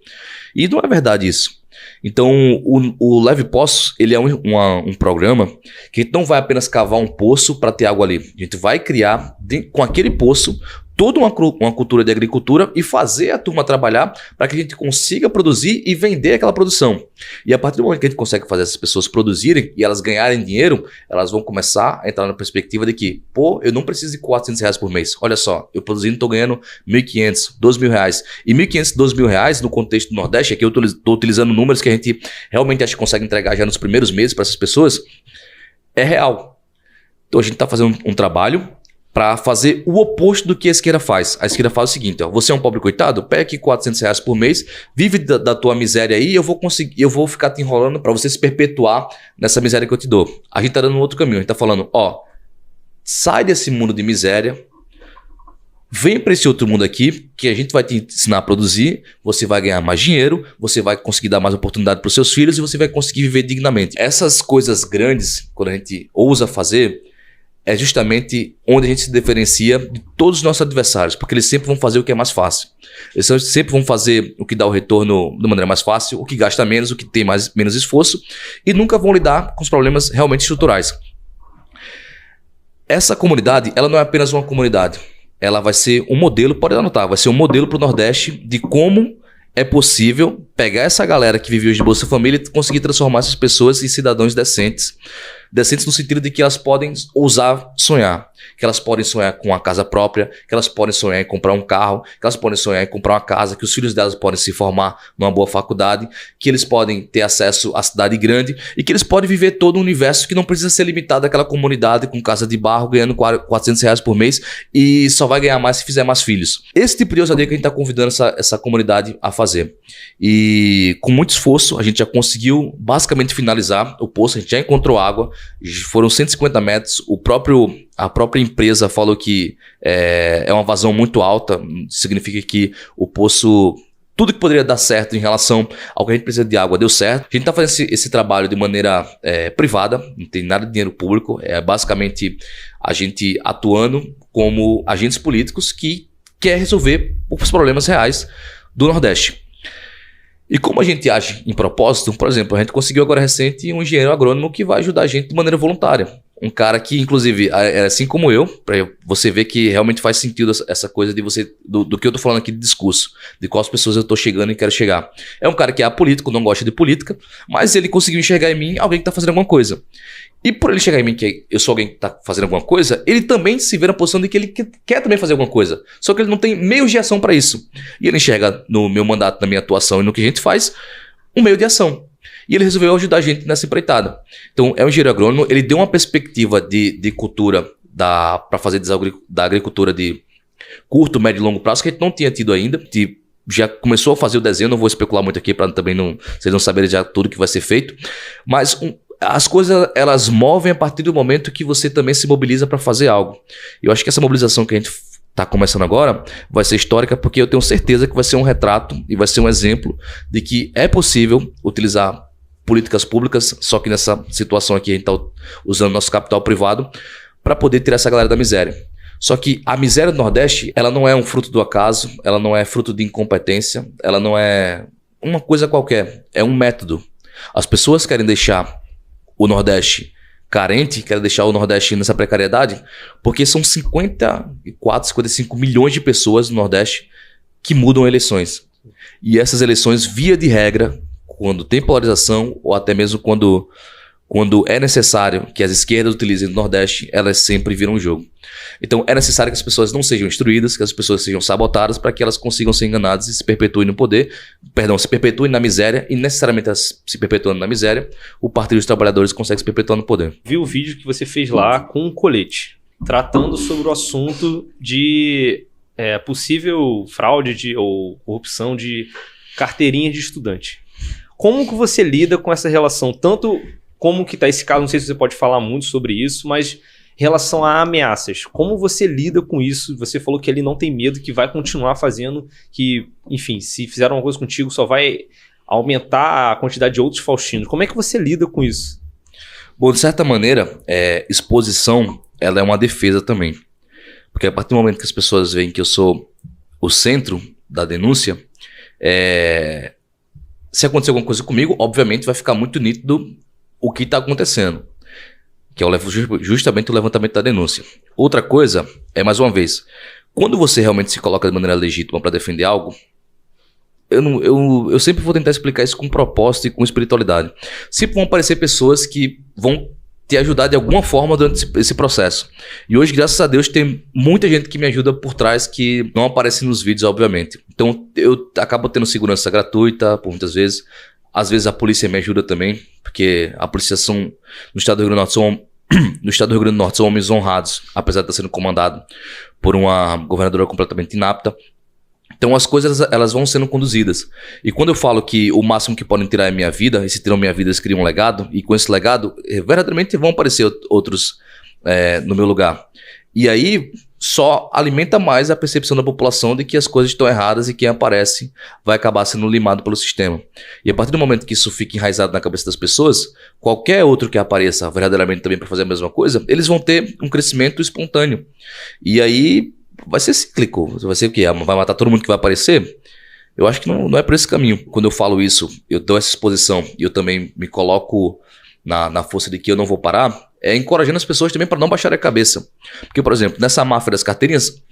S2: E não é verdade isso. Então, o Leve Postos, ele é um programa que a gente não vai apenas cavar um poço para ter água ali. A gente vai criar, com aquele poço, toda uma cultura de agricultura e fazer a turma trabalhar para que a gente consiga produzir e vender aquela produção. E a partir do momento que a gente consegue fazer essas pessoas produzirem e elas ganharem dinheiro, elas vão começar a entrar na perspectiva de que, eu não preciso de R$400 por mês. Olha só, eu produzindo estou ganhando R$1.500, R$2.000. E R$1.500, R$2.000 no contexto do Nordeste, aqui eu estou utilizando números que a gente realmente acha que consegue entregar já nos primeiros meses para essas pessoas, é real. Então a gente está fazendo um trabalho para fazer o oposto do que a esquerda faz. A esquerda faz o seguinte, ó, você é um pobre coitado, pega aqui R$ 400 por mês, vive da tua miséria aí, eu vou ficar te enrolando para você se perpetuar nessa miséria que eu te dou. A gente tá dando um outro caminho, a gente tá falando, ó, sai desse mundo de miséria, vem para esse outro mundo aqui, que a gente vai te ensinar a produzir, você vai ganhar mais dinheiro, você vai conseguir dar mais oportunidade para os seus filhos e você vai conseguir viver dignamente. Essas coisas grandes, quando a gente ousa fazer, é justamente onde a gente se diferencia de todos os nossos adversários, porque eles sempre vão fazer o que é mais fácil. Eles sempre vão fazer o que dá o retorno de maneira mais fácil, o que gasta menos, o que tem menos esforço, e nunca vão lidar com os problemas realmente estruturais. Essa comunidade, ela não é apenas uma comunidade, ela vai ser um modelo, pode anotar, vai ser um modelo para o Nordeste de como é possível pegar essa galera que vive hoje de Bolsa Família e conseguir transformar essas pessoas em cidadãos decentes. Decentes no sentido de que elas podem ousar sonhar. Que elas podem sonhar com uma casa própria, que elas podem sonhar em comprar um carro, que elas podem sonhar em comprar uma casa, que os filhos delas podem se formar numa boa faculdade, que eles podem ter acesso à cidade grande e que eles podem viver todo um universo que não precisa ser limitado àquela comunidade com casa de barro, ganhando R$ 400 por mês e só vai ganhar mais se fizer mais filhos. Esse tipo de ousadia que a gente está convidando essa comunidade a fazer. E com muito esforço a gente já conseguiu basicamente finalizar o poço, a gente já encontrou água, foram 150 metros, a própria empresa falou que é uma vazão muito alta, significa que o poço, tudo que poderia dar certo em relação ao que a gente precisa de água deu certo. A gente está fazendo esse trabalho de maneira privada, não tem nada de dinheiro público, é basicamente a gente atuando como agentes políticos que quer resolver os problemas reais do Nordeste. E como a gente age em propósito, por exemplo, a gente conseguiu agora recente um engenheiro agrônomo que vai ajudar a gente de maneira voluntária. Um cara que, inclusive, é assim como eu, para você ver que realmente faz sentido essa coisa de você, do que eu tô falando aqui de discurso, de quais pessoas eu tô chegando e quero chegar. É um cara que é apolítico, não gosta de política, mas ele conseguiu enxergar em mim alguém que tá fazendo alguma coisa. E por ele chegar em mim que eu sou alguém que tá fazendo alguma coisa, ele também se vê na posição de que ele quer também fazer alguma coisa. Só que ele não tem meios de ação para isso. E ele enxerga no meu mandato, na minha atuação e no que a gente faz, um meio de ação. E ele resolveu ajudar a gente nessa empreitada. Então, é um engenheiro agrônomo, ele deu uma perspectiva de cultura para fazer da agricultura de curto, médio e longo prazo, que a gente não tinha tido ainda. Já começou a fazer o desenho, não vou especular muito aqui para também vocês não saberem já tudo que vai ser feito. Mas as coisas, elas movem a partir do momento que você também se mobiliza para fazer algo. Eu acho que essa mobilização que a gente está começando agora vai ser histórica, porque eu tenho certeza que vai ser um retrato e vai ser um exemplo de que é possível utilizar políticas públicas, só que nessa situação aqui a gente está usando nosso capital privado para poder tirar essa galera da miséria. Só que a miséria do Nordeste, ela não é um fruto do acaso, ela não é fruto de incompetência, ela não é uma coisa qualquer, é um método. As pessoas querem deixar o Nordeste carente, querem deixar o Nordeste nessa precariedade, porque são 54, 55 milhões de pessoas no Nordeste que mudam eleições. E essas eleições, via de regra, quando tem polarização ou até mesmo quando é necessário que as esquerdas utilizem no Nordeste, elas sempre viram o jogo. Então é necessário que as pessoas não sejam instruídas, que as pessoas sejam sabotadas para que elas consigam ser enganadas e se perpetuem no poder, se perpetuem na miséria, e necessariamente se perpetuando na miséria, o Partido dos Trabalhadores consegue se perpetuar no poder.
S1: Vi o vídeo que você fez lá com um colete, tratando sobre o assunto de possível fraude ou corrupção de carteirinha de estudante. Como que você lida com essa relação, tanto como que está esse caso, não sei se você pode falar muito sobre isso, mas em relação a ameaças, como você lida com isso? Você falou que ele não tem medo, que vai continuar fazendo, que, enfim, se fizer uma coisa contigo, só vai aumentar a quantidade de outros faustinos. Como é que você lida com isso?
S2: Bom, de certa maneira, exposição, ela é uma defesa também. Porque a partir do momento que as pessoas veem que eu sou o centro da denúncia, se acontecer alguma coisa comigo, obviamente vai ficar muito nítido o que está acontecendo, que é justamente o levantamento da denúncia. Outra coisa é, mais uma vez, quando você realmente se coloca de maneira legítima para defender algo, eu sempre vou tentar explicar isso com propósito e com espiritualidade. Sempre vão aparecer pessoas que vão te ajudar de alguma forma durante esse processo. E hoje, graças a Deus, tem muita gente que me ajuda por trás que não aparece nos vídeos, obviamente. Então, eu acabo tendo segurança gratuita por muitas vezes. Às vezes a polícia me ajuda também, porque a polícia no estado do Rio Grande do Norte são no estado do Rio Grande do Norte são homens honrados, apesar de estar sendo comandado por uma governadora completamente inapta. Então as coisas elas vão sendo conduzidas. E quando eu falo que o máximo que podem tirar é minha vida, e se tiram minha vida eles criam um legado, e com esse legado verdadeiramente vão aparecer outros no meu lugar. E aí só alimenta mais a percepção da população de que as coisas estão erradas e quem aparece vai acabar sendo limado pelo sistema. E a partir do momento que isso fica enraizado na cabeça das pessoas, qualquer outro que apareça verdadeiramente também para fazer a mesma coisa, eles vão ter um crescimento espontâneo. E aí vai ser cíclico. Vai ser o quê? Vai matar todo mundo que vai aparecer? Eu acho que não é por esse caminho. Quando eu falo isso, eu dou essa exposição e eu também me coloco na força de que eu não vou parar, encorajando as pessoas também para não baixar a cabeça. Porque, por exemplo, nessa máfia das carteirinhas,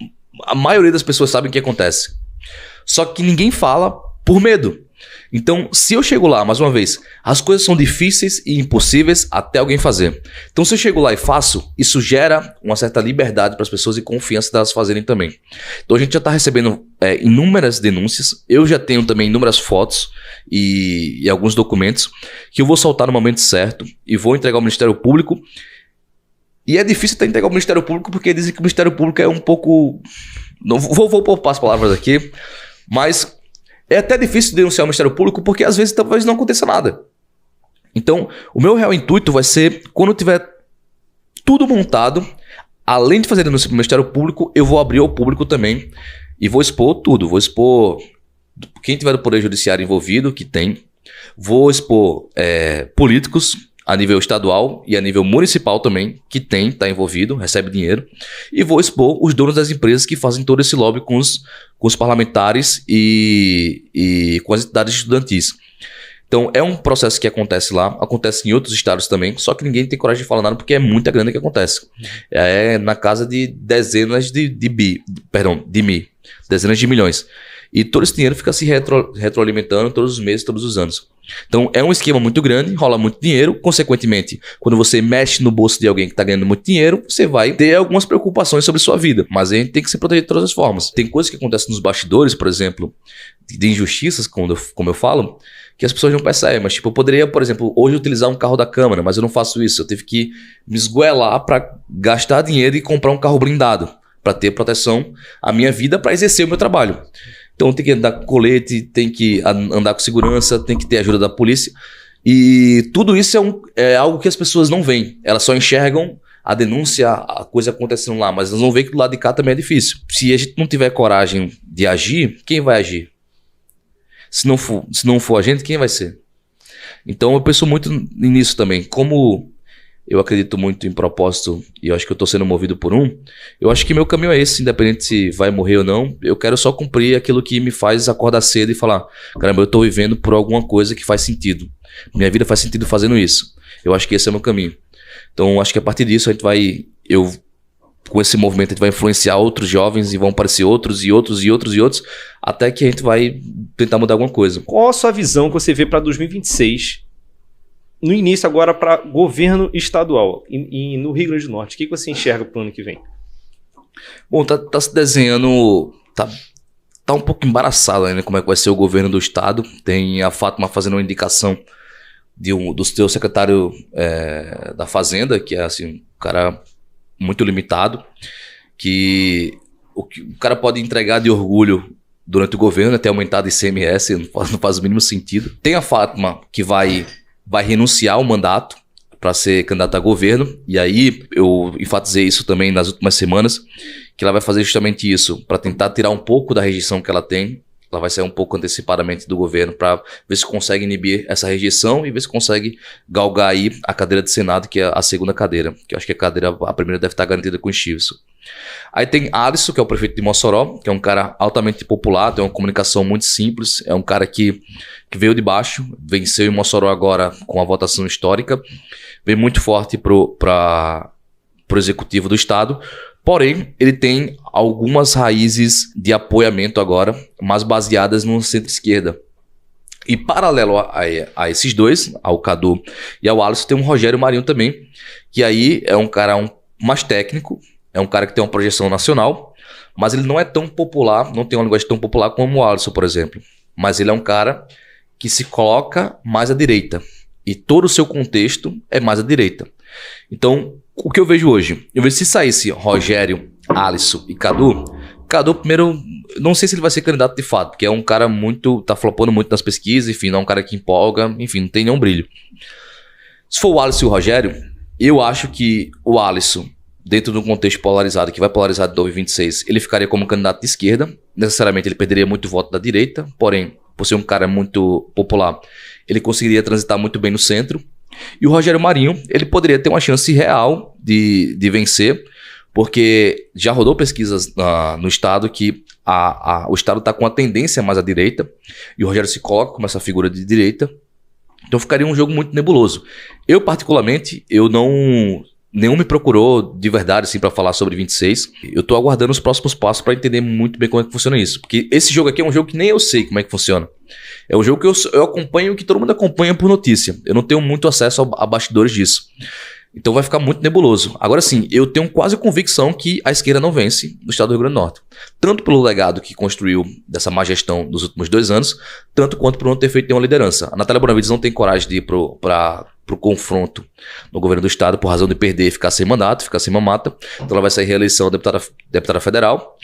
S2: a maioria das pessoas sabe o que acontece. Só que ninguém fala por medo. Então, se eu chego lá, mais uma vez, as coisas são difíceis e impossíveis até alguém fazer. Então, se eu chego lá e faço, isso gera uma certa liberdade para as pessoas e confiança delas fazerem também. Então, a gente já está recebendo inúmeras denúncias. Eu já tenho também inúmeras fotos e alguns documentos que eu vou soltar no momento certo e vou entregar ao Ministério Público. E é difícil até entregar ao Ministério Público porque dizem que o Ministério Público é um pouco... Não vou poupar as palavras aqui, mas... é até difícil denunciar o Ministério Público porque às vezes talvez não aconteça nada. Então, o meu real intuito vai ser, quando tiver tudo montado, além de fazer denúncia para o Ministério Público, eu vou abrir ao público também e vou expor tudo. Vou expor quem tiver do Poder Judiciário envolvido, que tem. Vou expor políticos a nível estadual e a nível municipal também, que está envolvido, recebe dinheiro. E vou expor os donos das empresas que fazem todo esse lobby com os parlamentares e com as entidades estudantis. Então, é um processo que acontece lá, acontece em outros estados também, só que ninguém tem coragem de falar nada porque é muita grana que acontece. É na casa de dezenas de dezenas de milhões. E todo esse dinheiro fica se retroalimentando todos os meses, todos os anos. Então, é um esquema muito grande, rola muito dinheiro. Consequentemente, quando você mexe no bolso de alguém que está ganhando muito dinheiro, você vai ter algumas preocupações sobre sua vida. Mas a gente tem que se proteger de todas as formas. Tem coisas que acontecem nos bastidores, por exemplo, de injustiças, como eu falo, que as pessoas não percebem. Mas, tipo, eu poderia, por exemplo, hoje utilizar um carro da Câmara, mas eu não faço isso. Eu tive que me esgoelar para gastar dinheiro e comprar um carro blindado, para ter proteção à minha vida, para exercer o meu trabalho. Então tem que andar com colete, tem que andar com segurança, tem que ter ajuda da polícia. E tudo isso é algo que as pessoas não veem. Elas só enxergam a denúncia, a coisa acontecendo lá, mas elas não veem que do lado de cá também é difícil. Se a gente não tiver coragem de agir, quem vai agir? Se não for a gente, quem vai ser? Então eu penso muito nisso também. Como eu acredito muito em propósito e eu acho que eu estou sendo movido por eu acho que meu caminho é esse, independente se vai morrer ou não. Eu quero só cumprir aquilo que me faz acordar cedo e falar, caramba, eu estou vivendo por alguma coisa que faz sentido. Minha vida faz sentido fazendo isso. Eu acho que esse é o meu caminho. Então acho que a partir disso a gente vai, com esse movimento a gente vai influenciar outros jovens e vão aparecer outros e outros e outros e outros, até que a gente vai tentar mudar alguma coisa.
S1: Qual a sua visão que você vê para 2026? No início agora para governo estadual e no Rio Grande do Norte, o que você enxerga para o ano que vem?
S2: Bom, tá se desenhando, tá um pouco embaraçado ainda como é que vai ser o governo do estado. Tem a Fátima fazendo uma indicação do seu secretário da Fazenda, que é assim, um cara muito limitado, que o cara pode entregar de orgulho durante o governo, até aumentar de ICMS, não faz o mínimo sentido. Tem a Fátima que vai renunciar ao mandato para ser candidata a governo, e aí eu enfatizei isso também nas últimas semanas, que ela vai fazer justamente isso, para tentar tirar um pouco da rejeição que ela tem. Ela vai sair um pouco antecipadamente do governo para ver se consegue inibir essa rejeição e ver se consegue galgar aí a cadeira de Senado, que é a segunda cadeira, que eu acho que a primeira deve estar garantida com o Stilson. Aí tem Alisson, que é o prefeito de Mossoró, que é um cara altamente popular, tem uma comunicação muito simples, é um cara que veio de baixo, venceu em Mossoró agora com a votação histórica, veio muito forte pro executivo do estado, porém ele tem algumas raízes de apoiamento agora, mas baseadas no centro-esquerda. E paralelo a esses dois, ao Cadu e ao Alisson, tem um Rogério Marinho também, que aí é um cara mais técnico, é um cara que tem uma projeção nacional, mas ele não é tão popular, não tem uma linguagem tão popular como o Alisson, por exemplo. Mas ele é um cara que se coloca mais à direita. E todo o seu contexto é mais à direita. Então, O que eu vejo hoje? Eu vejo se saísse Rogério, Alisson e Cadu, primeiro, não sei se ele vai ser candidato de fato, porque é um cara muito, tá flopando muito nas pesquisas, enfim, não é um cara que empolga, enfim, não tem nenhum brilho. Se for o Alisson e o Rogério, eu acho que o Alisson, dentro de um contexto polarizado, que vai polarizar de 2026, ele ficaria como candidato de esquerda, necessariamente ele perderia muito voto da direita, porém, por ser um cara muito popular, ele conseguiria transitar muito bem no centro. E o Rogério Marinho, ele poderia ter uma chance real de vencer, porque já rodou pesquisas no estado que o estado está com a tendência mais à direita, e o Rogério se coloca como essa figura de direita, então ficaria um jogo muito nebuloso. Eu, particularmente, nenhum me procurou de verdade assim, para falar sobre 26. Eu tô aguardando os próximos passos para entender muito bem como é que funciona isso, porque esse jogo aqui é um jogo que nem eu sei como é que funciona. É um jogo que eu acompanho, que todo mundo acompanha por notícia. Eu não tenho muito acesso a bastidores disso. Então vai ficar muito nebuloso. Agora sim, eu tenho quase convicção que a esquerda não vence no estado do Rio Grande do Norte. Tanto pelo legado que construiu dessa má gestão dos últimos 2 anos, tanto quanto por não ter feito nenhuma liderança. A Natália Bonavides não tem coragem de ir para o confronto no governo do estado por razão de perder e ficar sem mandato, ficar sem mamata. Então ela vai sair reeleição deputada federal.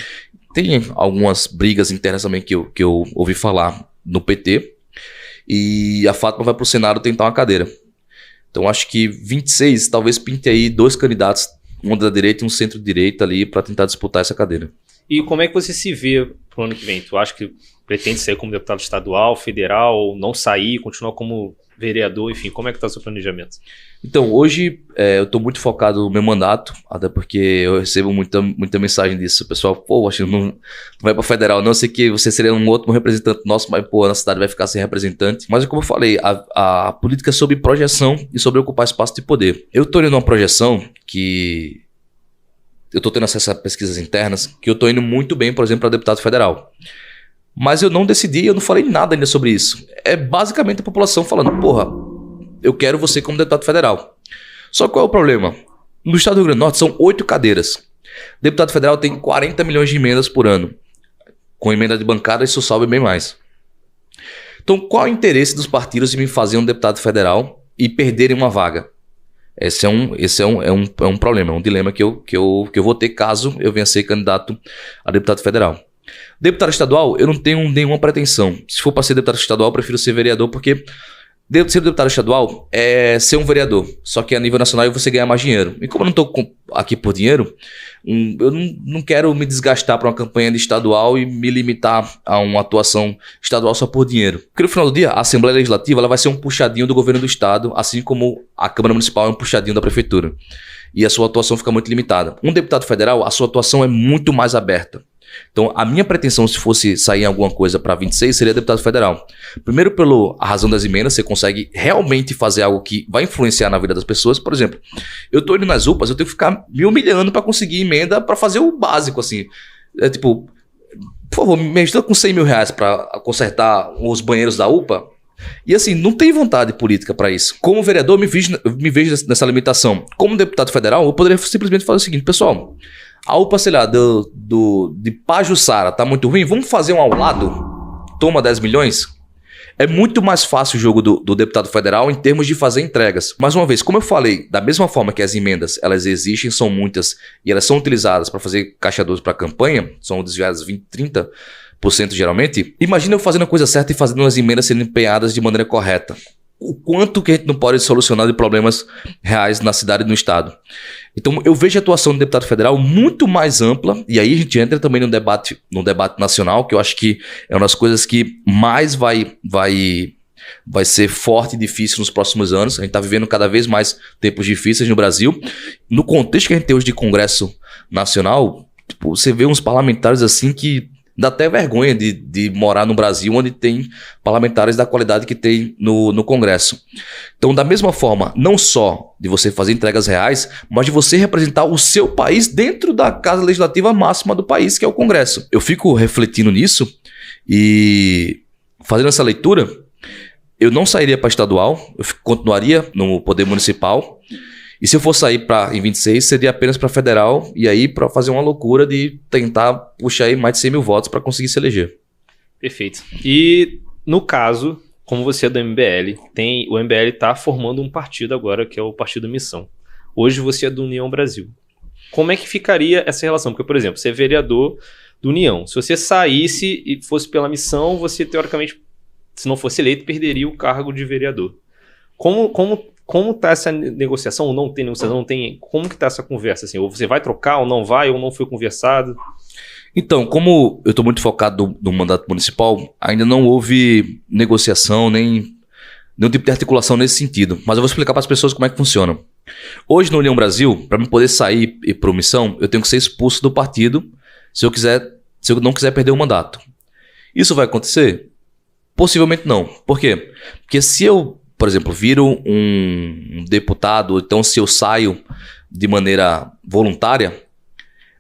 S2: Tem algumas brigas internas também que eu ouvi falar no PT. E a Fátima vai para o Senado tentar uma cadeira. Então acho que 26 talvez pinte aí 2 candidatos, um da direita e um centro-direita ali para tentar disputar essa cadeira.
S1: E como é que você se vê pro ano que vem? Tu acha que pretende sair como deputado estadual, federal, não sair, continuar como vereador, enfim, como é que tá o seu planejamento?
S2: Então, hoje eu estou muito focado no meu mandato, até porque eu recebo muita mensagem disso. O pessoal, pô, acho que não vai para federal, não sei que você seria um outro representante nosso, mas pô, a cidade vai ficar sem representante. Mas como eu falei, a política é sobre projeção e sobre ocupar espaço de poder. Eu estou indo numa projeção que eu estou tendo acesso a pesquisas internas, que eu estou indo muito bem, por exemplo, para deputado federal. Mas eu não decidi, eu não falei nada ainda sobre isso. É basicamente a população falando, porra, eu quero você como deputado federal. Só que qual é o problema? No estado do Rio Grande do Norte são 8 cadeiras. Deputado federal tem 40 milhões de emendas por ano. Com emenda de bancada isso sobe bem mais. Então qual é o interesse dos partidos de me fazer um deputado federal e perderem uma vaga? Esse é um problema, é um dilema que eu vou ter caso eu venha ser candidato a deputado federal. Deputado estadual, eu não tenho nenhuma pretensão. Se for para ser deputado estadual, eu prefiro ser vereador, porque ser deputado estadual é ser um vereador. Só que a nível nacional você ganha mais dinheiro. E como eu não estou aqui por dinheiro, eu não quero me desgastar para uma campanha de estadual e me limitar a uma atuação estadual só por dinheiro. Porque no final do dia, a Assembleia Legislativa ela vai ser um puxadinho do governo do estado, assim como a Câmara Municipal é um puxadinho da Prefeitura. E a sua atuação fica muito limitada. Um deputado federal, a sua atuação é muito mais aberta. Então, a minha pretensão, se fosse sair em alguma coisa para 26, seria deputado federal. Primeiro, pela razão das emendas, você consegue realmente fazer algo que vai influenciar na vida das pessoas. Por exemplo, eu tô indo nas UPAs, eu tenho que ficar me humilhando para conseguir emenda para fazer o básico, assim. É tipo, por favor, me ajuda com 100 mil reais para consertar os banheiros da UPA. E assim, não tem vontade política para isso. Como vereador, me vejo nessa limitação. Como deputado federal, eu poderia simplesmente fazer o seguinte, pessoal... A UPA, sei lá, de Pajuçara tá muito ruim, vamos fazer um ao lado? Toma 10 milhões? É muito mais fácil o jogo do deputado federal em termos de fazer entregas. Mais uma vez, como eu falei, da mesma forma que as emendas, elas existem, são muitas, e elas são utilizadas para fazer caixa 12 para campanha, são desviadas 20, 30% geralmente, imagina eu fazendo a coisa certa e fazendo as emendas sendo empenhadas de maneira correta. O quanto que a gente não pode solucionar de problemas reais na cidade e no estado. Então eu vejo a atuação do deputado federal muito mais ampla, e aí a gente entra também no debate nacional, que eu acho que é uma das coisas que mais vai ser forte e difícil nos próximos anos. A gente está vivendo cada vez mais tempos difíceis no Brasil. No contexto que a gente tem hoje de Congresso Nacional, tipo, você vê uns parlamentares assim que dá até vergonha de morar no Brasil, onde tem parlamentares da qualidade que tem no Congresso. Então, da mesma forma, não só de você fazer entregas reais, mas de você representar o seu país dentro da casa legislativa máxima do país, que é o Congresso. Eu fico refletindo nisso e fazendo essa leitura, eu não sairia para estadual, eu continuaria no poder municipal. E se eu for sair em 26, seria apenas para federal, e aí para fazer uma loucura de tentar puxar aí mais de 100 mil votos para conseguir se eleger.
S1: Perfeito. E no caso, como você é do MBL, o MBL está formando um partido agora, que é o Partido Missão. Hoje você é do União Brasil. Como é que ficaria essa relação? Porque, por exemplo, você é vereador do União. Se você saísse e fosse pela missão, você, teoricamente, se não fosse eleito, perderia o cargo de vereador. Como tá essa negociação? Ou não tem negociação? Não tem, como que tá essa conversa? Assim? Ou você vai trocar, ou não vai, ou não foi conversado?
S2: Então, como eu estou muito focado no mandato municipal, ainda não houve negociação, nem nenhum tipo de articulação nesse sentido. Mas eu vou explicar para as pessoas como é que funciona. Hoje, no União Brasil, para eu poder sair e ir para missão, eu tenho que ser expulso do partido se eu não quiser perder o mandato. Isso vai acontecer? Possivelmente não. Por quê? Porque se eu, por exemplo, viro um deputado, ou então se eu saio de maneira voluntária,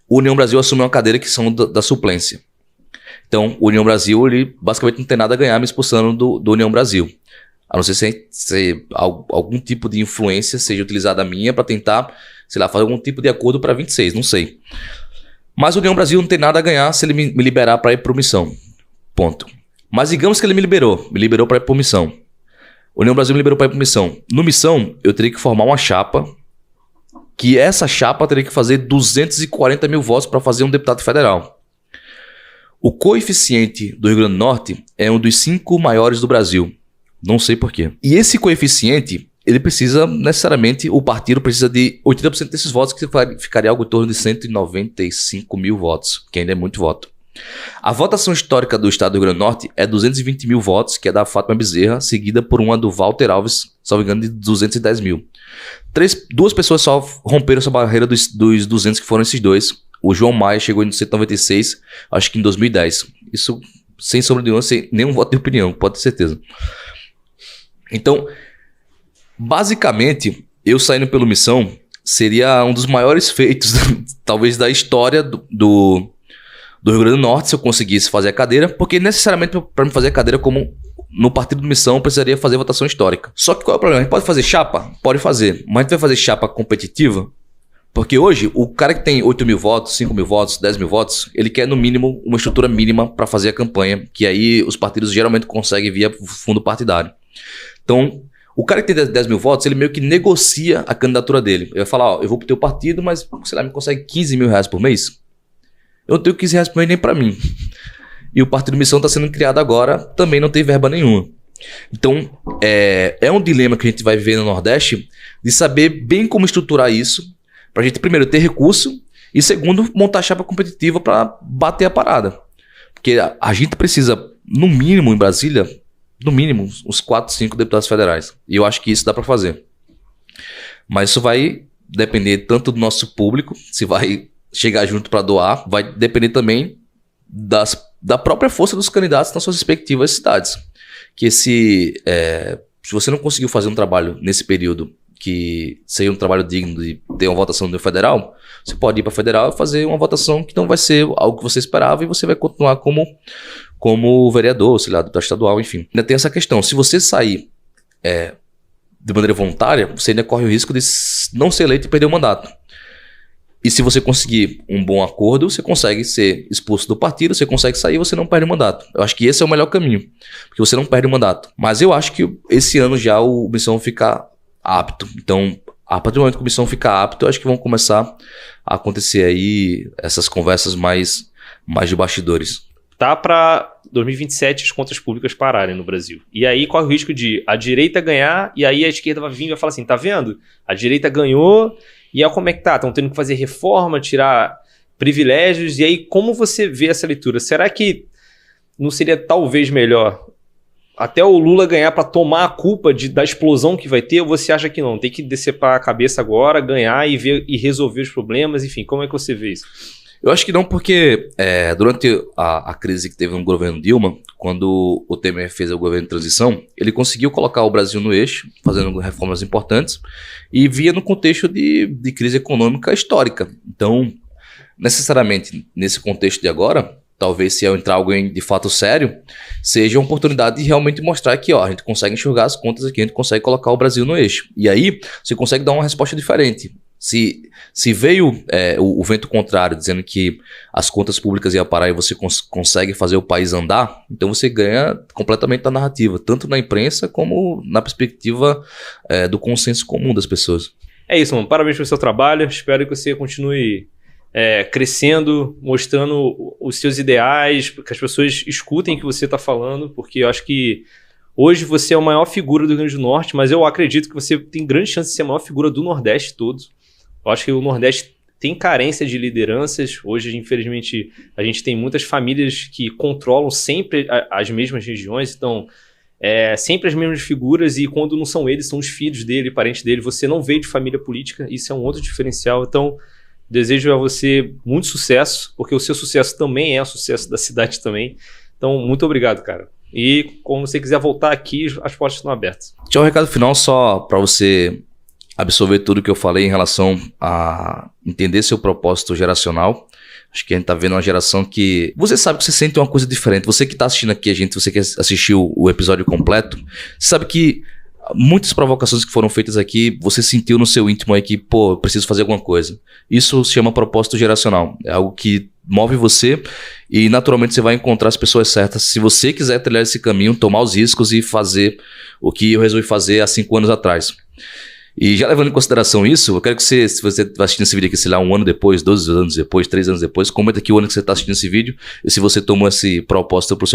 S2: o União Brasil assume uma cadeira que são da suplência. Então, o União Brasil, ele basicamente não tem nada a ganhar me expulsando do União Brasil. A não ser se algum tipo de influência seja utilizada minha para tentar, sei lá, fazer algum tipo de acordo para 26, não sei. Mas o União Brasil não tem nada a ganhar se ele me liberar para ir para missão. Ponto. Mas digamos que ele me liberou para ir para missão. O União Brasil me liberou para ir para missão. No missão, eu teria que formar uma chapa, que essa chapa teria que fazer 240 mil votos para fazer um deputado federal. O coeficiente do Rio Grande do Norte é um dos 5 maiores do Brasil. Não sei porquê. E esse coeficiente, ele precisa necessariamente, o partido precisa de 80% desses votos, que ficaria algo em torno de 195 mil votos, que ainda é muito voto. A votação histórica do estado do Rio Grande do Norte é 220 mil votos, que é da Fátima Bezerra, seguida por uma do Walter Alves, salvo engano, de 210 mil. Duas pessoas só romperam essa barreira dos 200, que foram esses dois. O João Maia chegou em 196, acho que em 2010. Isso, sem sombra de dúvida, sem nenhum voto de opinião, pode ter certeza. Então, basicamente, eu saindo pela missão seria um dos maiores feitos, talvez, da história do Rio Grande do Norte, se eu conseguisse fazer a cadeira, porque necessariamente para me fazer a cadeira como no partido de missão, eu precisaria fazer votação histórica. Só que qual é o problema? A gente pode fazer chapa? Pode fazer. Mas a gente vai fazer chapa competitiva? Porque hoje, o cara que tem 8 mil votos, 5 mil votos, 10 mil votos, ele quer no mínimo uma estrutura mínima para fazer a campanha, que aí os partidos geralmente conseguem via fundo partidário. Então, o cara que tem 10 mil votos, ele meio que negocia a candidatura dele. Ele vai falar, ó, eu vou pro teu partido, mas, sei lá, me consegue 15 mil reais por mês? Eu não tenho 15 reais por mês nem pra mim. E o Partido Missão está sendo criado agora, também não tem verba nenhuma. Então, é um dilema que a gente vai viver no Nordeste, de saber bem como estruturar isso, pra gente, primeiro, ter recurso, e segundo, montar chapa competitiva para bater a parada. Porque a gente precisa, no mínimo, em Brasília, no mínimo, uns 4, 5 deputados federais. E eu acho que isso dá para fazer. Mas isso vai depender tanto do nosso público, se vai chegar junto para doar, vai depender também da própria força dos candidatos nas suas respectivas cidades. Que se você não conseguiu fazer um trabalho nesse período que seja um trabalho digno de ter uma votação no federal, você pode ir para federal e fazer uma votação que não vai ser algo que você esperava e você vai continuar como vereador, sei lá, deputado estadual, enfim. Ainda tem essa questão, se você sair de maneira voluntária, você ainda corre o risco de não ser eleito e perder o mandato. E se você conseguir um bom acordo, você consegue ser expulso do partido, você consegue sair, você não perde o mandato. Eu acho que esse é o melhor caminho, porque você não perde o mandato. Mas eu acho que esse ano já o Missão fica apto. Então, a partir do momento que o Missão fica apto, eu acho que vão começar a acontecer aí essas conversas mais de bastidores.
S1: Tá para 2027 as contas públicas pararem no Brasil. E aí corre o risco de a direita ganhar e aí a esquerda vai vir e vai falar assim, tá vendo? A direita ganhou e aí como é que tá? Estão tendo que fazer reforma, tirar privilégios. E aí como você vê essa leitura? Será que não seria talvez melhor até o Lula ganhar para tomar a culpa da explosão que vai ter? Ou você acha que não? Tem que decepar a cabeça agora, ganhar e resolver os problemas? Enfim, como é que você vê isso?
S2: Eu acho que não, porque durante a crise que teve no governo Dilma, quando o Temer fez o governo de transição, ele conseguiu colocar o Brasil no eixo, fazendo reformas importantes, e via no contexto de crise econômica histórica. Então, necessariamente, nesse contexto de agora, talvez se eu entrar alguém de fato sério, seja uma oportunidade de realmente mostrar que a gente consegue enxergar as contas aqui, a gente consegue colocar o Brasil no eixo. E aí, você consegue dar uma resposta diferente. Se veio o vento contrário, dizendo que as contas públicas iam parar e você consegue fazer o país andar, então você ganha completamente da narrativa, tanto na imprensa como na perspectiva do consenso comum das pessoas.
S1: É isso, mano. Parabéns pelo seu trabalho. Espero que você continue crescendo, mostrando os seus ideais, que as pessoas escutem o que você está falando, porque eu acho que hoje você é a maior figura do Rio Grande do Norte, mas eu acredito que você tem grande chance de ser a maior figura do Nordeste todo. Eu acho que o Nordeste tem carência de lideranças. Hoje, infelizmente, a gente tem muitas famílias que controlam sempre as mesmas regiões, então sempre as mesmas figuras, e quando não são eles, são os filhos dele, parentes dele. Você não veio de família política, isso é um outro diferencial. Então, desejo a você muito sucesso, porque o seu sucesso também é o sucesso da cidade também. Então, muito obrigado, cara. E quando você quiser voltar aqui, as portas estão abertas.
S2: Tinha um recado final só para você absorver tudo que eu falei em relação a entender seu propósito geracional. Acho que a gente tá vendo uma geração que... Você sabe que você sente uma coisa diferente. Você que tá assistindo aqui, você que assistiu o episódio completo, você sabe que muitas provocações que foram feitas aqui, você sentiu no seu íntimo aí que, pô, eu preciso fazer alguma coisa. Isso se chama propósito geracional. É algo que move você e naturalmente você vai encontrar as pessoas certas. Se você quiser trilhar esse caminho, tomar os riscos e fazer o que eu resolvi fazer há 5 anos atrás. E já levando em consideração isso, eu quero que você, se você está assistindo esse vídeo aqui, sei lá, 1 ano depois, 12 anos depois, 3 anos depois, comenta aqui o ano que você está assistindo esse vídeo e se você tomou esse propósito pro seu